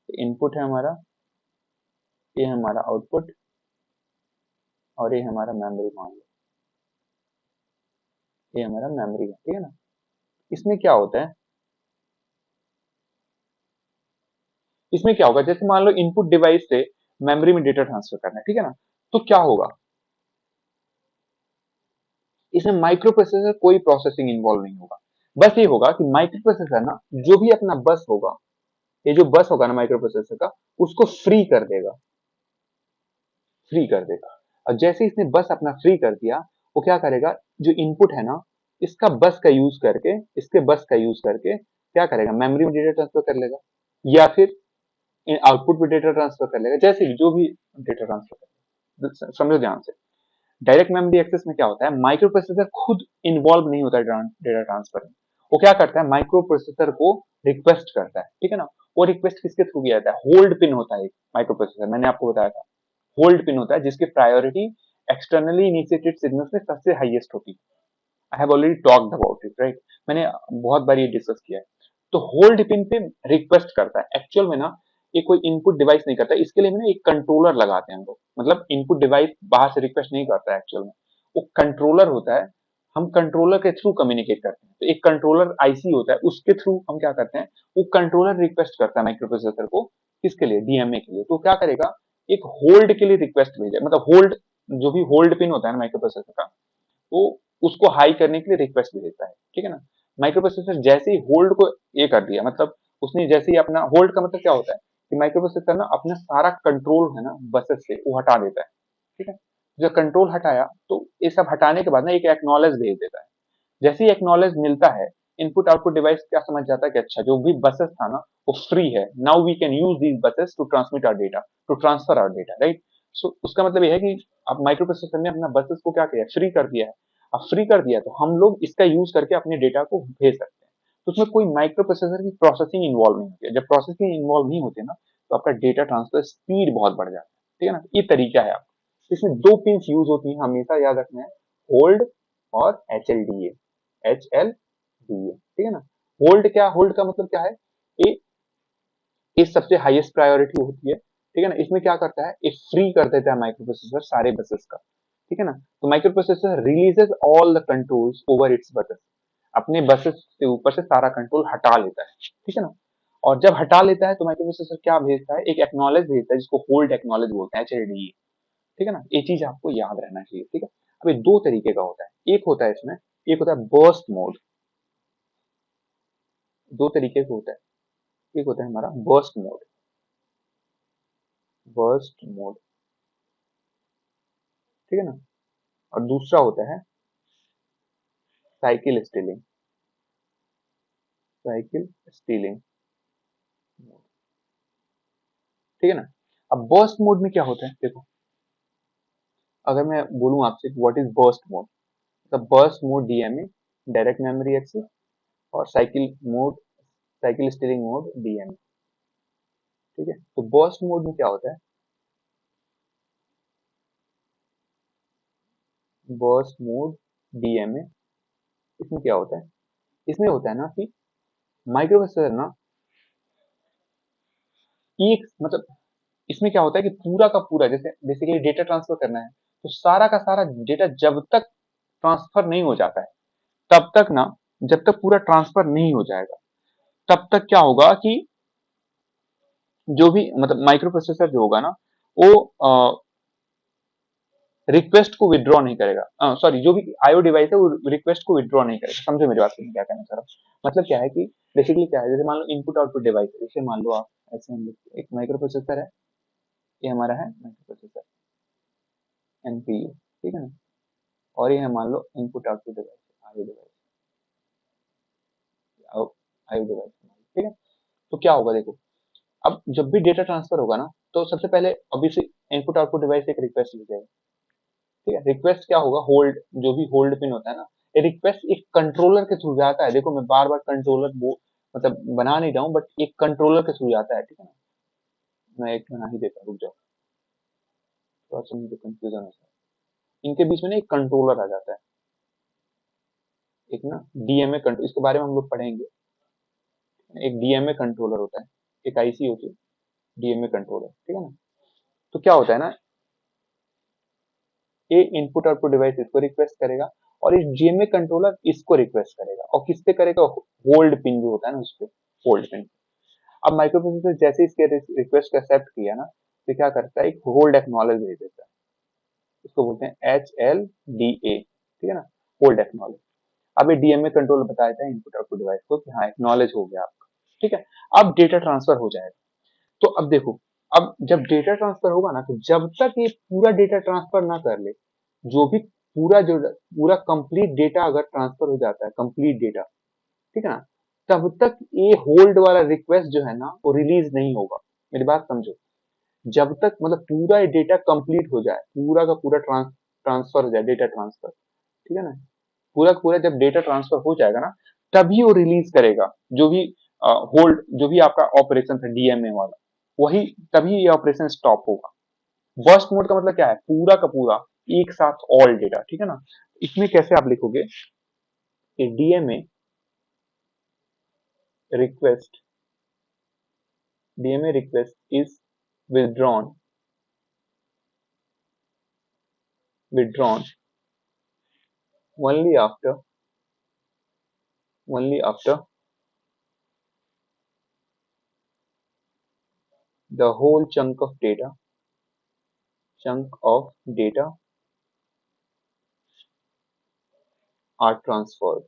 इनपुट है हमारा, ये हमारा आउटपुट, और ये हमारा मेमोरी मान लो, ये हमारा मेमोरी है, ठीक है ना। इसमें क्या होता है, इसमें क्या होगा, जैसे मान लो इनपुट डिवाइस से मेमोरी में डेटा ट्रांसफर करना है, ठीक है ना। तो क्या होगा, इसमें माइक्रो प्रोसेसर कोई प्रोसेसिंग इन्वॉल्व नहीं होगा। बस ये होगा कि माइक्रो प्रोसेसर ना जो भी अपना बस होगा, ये जो बस होगा ना माइक्रो प्रोसेसर का, उसको फ्री कर देगा, फ्री कर देगा। और जैसे इसने बस अपना फ्री कर दिया, वो क्या करेगा, जो इनपुट है ना, इसका बस का यूज करके, इसके बस का यूज करके क्या करेगा, मेमोरी में डेटा ट्रांसफर कर लेगा, या फिर आउटपुट में डेटा ट्रांसफर कर लेगा, जैसे भी जो भी डेटा ट्रांसफर कर, समझो ध्यान से। डायरेक्ट मेमोरी एक्सेस में क्या होता है, माइक्रो प्रोसेसर खुद इन्वॉल्व नहीं होता है डेटा ट्रांसफर में। वो क्या करता है, माइक्रो प्रोसेसर को रिक्वेस्ट करता है, ठीक है ना। वो रिक्वेस्ट किसके थ्रू किया जाता है, होल्ड पिन होता है एक माइक्रो प्रोसेसर, मैंने आपको बताया था। होल्ड पिन होता है जिसकी प्रायोरिटी एक्सटर्नली इनिशिएटेड सिग्नल्स में सबसे हाईएस्ट होती है। I have already talked about it, right. मैंने बहुत बार ये डिस्कस किया है। तो होल्ड पिन पे रिक्वेस्ट करता है, एक्चुअल में ना ये कोई इनपुट डिवाइस नहीं करता, इसके लिए ना एक कंट्रोलर लगाते हैं हम लोग। मतलब इनपुट डिवाइस बाहर से रिक्वेस्ट नहीं करता है एक्चुअल में, वो कंट्रोलर होता है। हम कंट्रोलर के थ्रू कम्युनिकेट करते हैं, तो एक कंट्रोलर आईसी होता है, उसके थ्रू हम क्या करते हैं, वो कंट्रोलर रिक्वेस्ट करता है माइक्रो प्रोसेसर को, किसके लिए, डीएमए के लिए। तो क्या करेगा, एक होल्ड के लिए रिक्वेस्ट भेजे, मतलब होल्ड, जो भी होल्ड पिन होता है ना माइक्रो प्रोसेसर का, वो उसको हाई करने के लिए रिक्वेस्ट भेजता है, ठीक है ना। माइक्रो प्रोसेसर जैसे ही होल्ड को ये कर दिया, मतलब उसने जैसे ही अपना होल्ड का मतलब क्या होता है, कि माइक्रो प्रोसेसर ना अपना सारा कंट्रोल है ना बसेस से वो हटा देता है, ठीक है। जब कंट्रोल हटाया तो ये सब हटाने के बाद ना एक एक्नॉलेज भेज देता है। जैसे ही एक्नॉलेज मिलता है, इनपुट आउटपुट डिवाइस क्या समझ जाता है कि अच्छा जो भी बसेस था ना वो फ्री है, now we can use these buses to transmit our data, to transfer our data, right. So उसका मतलब ये है कि अब माइक्रो प्रोसेसर ने अपना बसेस को क्या किया, फ्री कर दिया है। अब फ्री कर दिया तो हम लोग इसका यूज करके अपने डेटा को भेज सकते हैं। तो उसमें कोई माइक्रो प्रोसेसर की प्रोसेसिंग इन्वॉल्व नहीं होती है। जब प्रोसेसिंग इन्वॉल्व नहीं होती है ना, तो आपका डेटा ट्रांसफर स्पीड बहुत बढ़ जाता है, ठीक है ना। ये तरीका है आपका। इसमें दो पिन यूज होती है, हमेशा याद रखना है, होल्ड और एचएलडीए, एचएलडीए, ठीक है ना। होल्ड क्या, होल्ड का मतलब क्या है, ये इस सबसे हाईएस्ट प्रायोरिटी होती है, ठीक है ना। इसमें क्या करता है, ये फ्री कर देता है माइक्रो प्रोसेसर सारे बसेस का, ठीक है ना। तो micro processor releases all the controls over it's buses, अपने बसेस से ऊपर से सारा कंट्रोल हटा लेता है, ठीक है ना। और जब हटा लेता है तो माइक्रोप्रोसेसर क्या भेजता है, एक एक्नॉलेज भेजता है जिसको होल्ड एक्नॉलेज बोलते हैं, HLDE। ठीक है ना, ये चीज आपको याद रहना चाहिए। ठीक है, अब ये दो तरीके का होता है, एक होता है इसमें, एक होता है बर्स्ट मोड। दो तरीके का होता है, एक होता है हमारा बर्स्ट मोड, बर्स्ट मोड, ठीक है ना, और दूसरा होता है cycle stealing, cycle stealing mode. ठीक है ना। अब बर्स्ट मोड में क्या होता है, देखो अगर मैं बोलूं आपसे व्हाट इज बर्स्ट मोड, तो burst mode DMA, direct memory access, और cycle mode, cycle stealing mode DMA। ठीक है, तो बर्स्ट मोड में क्या होता है, बर्स्ट मोड DMA, इसमें क्या होता है, इसमें होता है ना कि माइक्रोप्रोसेसर ना एक मतलब, इसमें क्या होता है कि पूरा का पूरा, जैसे बेसिकली डेटा ट्रांसफर करना है, तो सारा का सारा डेटा जब तक ट्रांसफर नहीं हो जाता है, तब तक ना, जब तक पूरा ट्रांसफर नहीं हो जाएगा, तब तक क्या होगा कि जो भी मतलब माइक्रो प्रोसेसर जो होगा ना, वो रिक्वेस्ट को विड्रॉ नहीं करेगा, सॉरी जो भी आईओ डिवाइस है वो रिक्वेस्ट को विड्रॉ नहीं करेगा। समझो मेरी बात, मैं क्या कहना चाह रहा हूँ, मतलब क्या है कि बेसिकली क्या है, जैसे मान लो इनपुट आउटपुट डिवाइस है, जैसे मान लो आप ऐसे हम लोग एक माइक्रो प्रोसेसर है, ये हमारा है माइक्रो प्रोसेसर एनपीयू, ठीक है ना, और ये है मान लो input output device, IO device, IO device, ठीक है। तो क्या होगा देखो, अब जब भी डेटा ट्रांसफर होगा ना, तो सबसे पहले ऑब्वियसली इनपुट आउटपुट डिवाइस एक रिक्वेस्ट भेजेगा। ठीक है, रिक्वेस्ट क्या होगा, होल्ड, जो भी होल्ड पिन होता है ना, ये रिक्वेस्ट एक कंट्रोलर के थ्रू जाता है। देखो मैं बार बार कंट्रोलर वो मतलब बना नहीं रहा हूँ, बट एक कंट्रोलर के थ्रू जाता है। ठीक है ना, मैं एक बना ही देता हूँ, रुक जाओ, थोड़ा सा मुझे कंफ्यूजन होता है। इनके बीच में ना एक कंट्रोलर आ जाता है, एक ना DMA कंट्रोल, इसके बारे में हम लोग पढ़ेंगे। एक DMA कंट्रोलर होता है, एक आईसी होती है DMA कंट्रोलर, ठीक है ना। तो क्या होता है ना, ये इनपुट आउटपुट डिवाइस इसको रिक्वेस्ट करेगा, और इस GMA कंट्रोलर इसको रिक्वेस्ट करेगा, और किस पे करेगा, होल्ड पिन जो होता है ना उस पे, होल्ड पिन। अब माइक्रोप्रोसेसर जैसे इसके रिक्वेस्ट को एक्सेप्ट किया ना, तो क्या करता है, एक होल्ड एक्नॉलेज भेज देता है, इसको बोलते हैं HLDA, ठीक है ना, होल्ड एक्नॉलेज। अब ये DMA कंट्रोलर बताया था इनपुट आउटपुट डिवाइस को कि हाँ एक्नॉलेज हो गया आपका। ठीक है, अब डेटा ट्रांसफर हो जाएगा। तो अब देखो, अब जब डेटा ट्रांसफर होगा ना, तो जब तक ये पूरा डेटा ट्रांसफर ना कर ले, जो भी पूरा कंप्लीट डेटा अगर ट्रांसफर हो जाता है, कंप्लीट डेटा, ठीक है ना, तब तक ये होल्ड वाला रिक्वेस्ट जो है ना वो रिलीज नहीं होगा। मेरी बात समझो, जब तक मतलब पूरा ये डेटा कंप्लीट हो जाए, पूरा का पूरा ट्रांसफर हो जाए, डेटा ट्रांसफर, ठीक है ना, पूरा का पूरा जब डेटा ट्रांसफर हो जाएगा ना, तभी वो रिलीज करेगा जो भी होल्ड, जो भी आपका ऑपरेशन था DMA वाला, वही तभी ये ऑपरेशन स्टॉप होगा। बर्स्ट मोड का मतलब क्या है, पूरा का पूरा एक साथ ऑल डेटा, ठीक है ना। इसमें कैसे आप लिखोगे कि request DMA request is withdrawn withdrawn only after only after the whole chunk of data are transferred।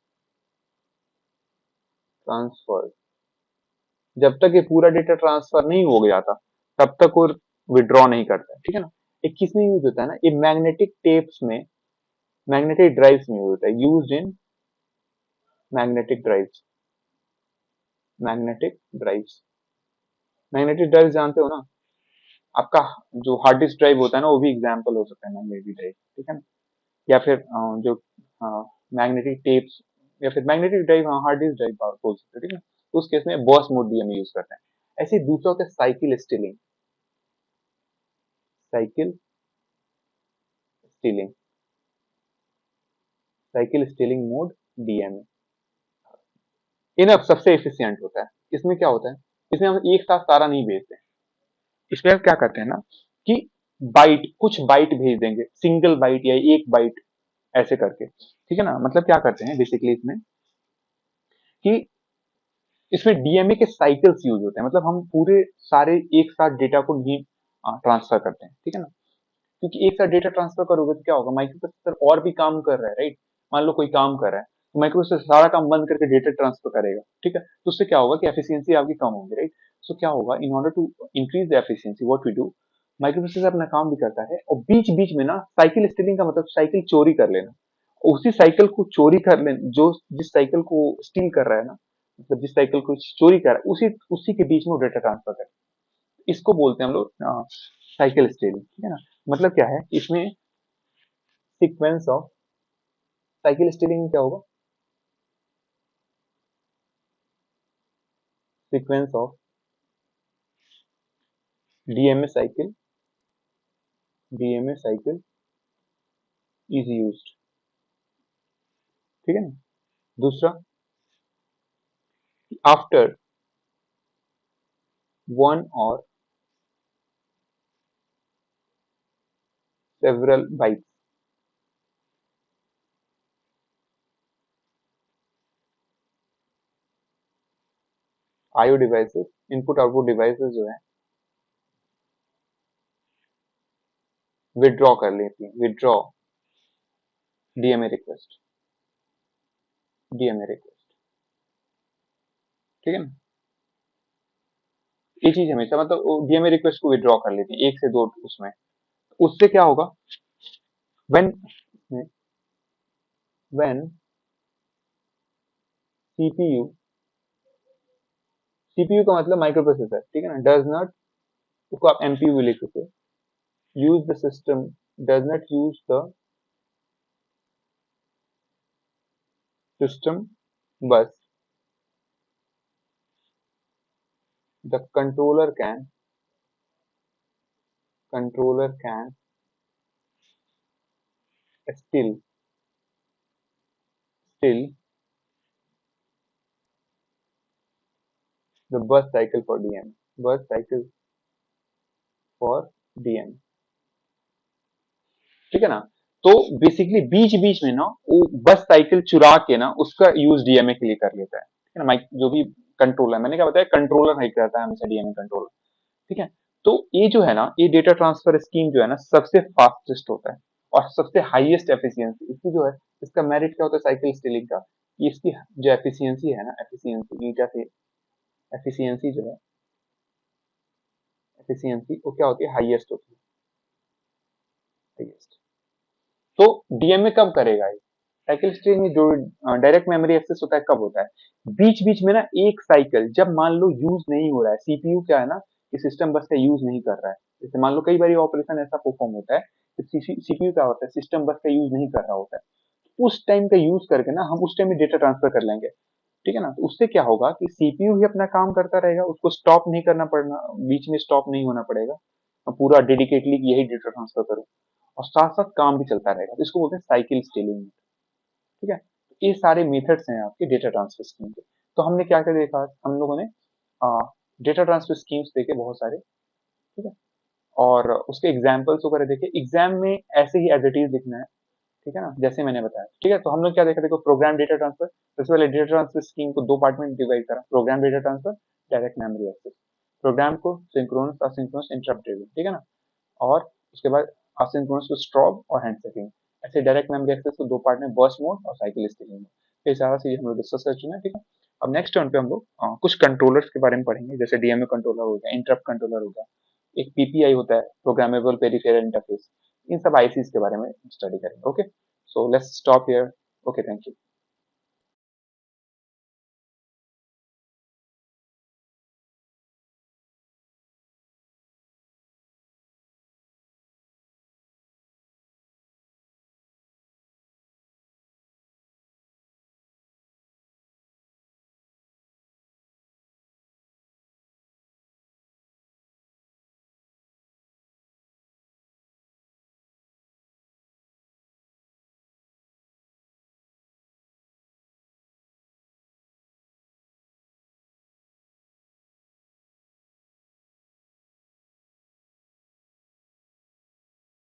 जब तक ये पूरा डेटा ट्रांसफर नहीं हो गया था, तब तक वो विड्रॉ नहीं करता है, ठीक है ना। एक किस में यूज होता है ना, ये मैग्नेटिक टेप्स में, मैग्नेटिक ड्राइव्स में यूज होता है, use in magnetic drives, magnetic drives, magnetic drive जानते हो ना, आपका जो हार्ड डिस्क ड्राइव होता है ना, वो भी एग्जाम्पल हो सकता है मैग्नेटिक ड्राइव, ठीक है ना। या फिर जो मैग्नेटिक टेप्स, या फिर मैग्नेटिक ड्राइव, हाँ हार्ड डिस्क ड्राइव बोल सकते हो, ठीक है। तो उस केस में बर्स्ट मोड भी हम यूज करते हैं। ऐसे ही दूसरा होता है cycle stealing, cycle stealing, cycle stealing mode DMA, ये ना सबसे एफिशिएंट होता है। इसमें क्या होता है, इसमें हम एक साथ सारा नहीं भेजते हैं, इसमें हम क्या करते हैं ना कि बाइट, कुछ बाइट भेज देंगे, सिंगल बाइट या एक बाइट ऐसे करके, ठीक है ना। मतलब क्या करते हैं बेसिकली इसमें कि इसमें डीएमए के साइकिल्स यूज होते हैं, मतलब हम पूरे सारे एक साथ डेटा को नहीं ट्रांसफर करते हैं, ठीक है ना। क्योंकि एक साथ डेटा ट्रांसफर करोगे तो क्या होगा, माइक्रो प्रोसेसर और भी काम कर रहा है, राइट। मान लो कोई काम कर रहा है तो माइक्रो प्रोसेसर सारा काम बंद करके डेटा ट्रांसफर करेगा, ठीक है, तो उससे क्या होगा कि एफिशिएंसी आपकी कम होगी, राइट। सो क्या होगा, इन order to increase the efficiency what we do, micro processor अपना काम भी करता है और बीच बीच में ना साइकिल स्टीलिंग का मतलब साइकिल चोरी कर लेना, उसी साइकिल को चोरी कर लेना, जो जिस साइकिल को स्टील कर रहा है ना, मतलब जिस साइकिल को चोरी कर रहा है उसी उसी के बीच में डेटा ट्रांसफर कर, इसको बोलते हैं हम लोग साइकिल स्टीलिंग, ठीक है ना। मतलब क्या है इसमें सीक्वेंस ऑफ, साइकिल स्टीलिंग में क्या होगा, sequence of DMA cycle, DMA cycle is used, ठीक है ना। दूसरा, आफ्टर वन और several bytes, IO devices, input output devices जो है विड्रॉ कर लेती है, withdraw DMA request, DMA request, ठीक है ना। ये चीज हमेशा मतलब डीएमए रिक्वेस्ट को विड्रॉ कर लेती है एक से दो उसमें, उससे क्या होगा, व्हेन व्हेन सीपीयू, सीपीयू का मतलब माइक्रो प्रोसेसर, ठीक है ना, डज नॉट, उसको आप एमपीयू भी लिख सकते हो, use the system, does not use the system बस, the controller can still the bus cycle for DM, bus cycle for DM, ठीक है ना। तो बेसिकली बीच बीच में ना वो बस साइकिल चुरा के ना उसका यूज डीएमए के लिए कर लेता है, ठीक है ना। माइक जो भी कंट्रोलर, मैंने क्या बताया, कंट्रोलर नहीं करता है हमेशा डीएमए कंट्रोलर, ठीक है। तो ये जो है ना, ये डेटा ट्रांसफर स्कीम जो है ना सबसे फास्टेस्ट होता है और सबसे हाईएस्ट एफिशिएंसी इसकी जो है, इसका मेरिट क्या होता है साइकिल स्टीलिंग का, कि इसकी जो एफिशिएंसी है ना, एफिशिएंसी ईटा से, एफिशिएंसी जो है, एफिशिएंसी वो क्या होती है, हाईएस्ट होती है, हाईएस्ट। तो डीएमए कब करेगा ये, साइकिल स्ट्रीम में जो डायरेक्ट मेमोरी एक्सेस होता है कब होता है, बीच बीच में ना एक साइकिल जब मान लो यूज नहीं हो रहा है, सीपीयू क्या है ना कि सिस्टम बस का यूज नहीं कर रहा है, जैसे मान लो कई बार ऑपरेशन ऐसा परफॉर्म होता है कि सीपीयू क्या होता है, सिस्टम बस का यूज नहीं कर रहा होता है, उस टाइम का यूज करके ना हम उस टाइम में डेटा ट्रांसफर कर लेंगे, ठीक है ना। तो उससे क्या होगा कि सीपीयू ही अपना काम करता रहेगा, उसको स्टॉप नहीं करना पड़ना, बीच में स्टॉप नहीं होना पड़ेगा, पूरा डेडिकेटली यही डेटा ट्रांसफर करो और साथ साथ काम भी चलता रहेगा, तो इसको बोलते हैं साइकिल स्केलिंग, ठीक है। तो ये सारे मेथड्स हैं आपके डेटा ट्रांसफर स्कीम के। तो हमने क्या क्या देखा, हम लोगों ने डेटा ट्रांसफर स्कीम्स देखे बहुत सारे, ठीक है, और उसके एग्जाम्पल्स वगैरह देखे, एग्जाम में ऐसे ही एज इट इज लिखना है, ठीक है ना, जैसे मैंने बताया, ठीक है। तो हम लोग क्या देखा, देखो प्रोग्राम डेटा ट्रांसफर, सबसे पहले डेटा ट्रांसफर स्कीम को दो पार्ट में डिवाइड करा, programme data transfer, direct memory access, programme को सिंक्रोनस असिंक्रोनस इंटरप्ट ड्रिवन, ठीक है ना, और उसके बाद असिंक्रोनस को स्टॉप और हैंड सेटिंग, ऐसे डायरेक्ट मेमोरी एक्सेस को दो पार्ट में, बर्स्ट मोड और साइकिल स्टीलिंग में, ये सारा चीज हम लोग डिस्कस कर चुके हैं, ठीक है। अब नेक्स्ट टर्न पे हम लोग कुछ कंट्रोलर्स के बारे में पढ़ेंगे, जैसे डीएमए कंट्रोलर हो गया, इंटरप्ट कंट्रोलर हो गया, एक पीपीआई होता है, प्रोग्रामेबल पेरिफेरल इंटरफेस, इन सब आईसीज के बारे में स्टडी करेंगे, okay. So let's stop here, okay, thank you.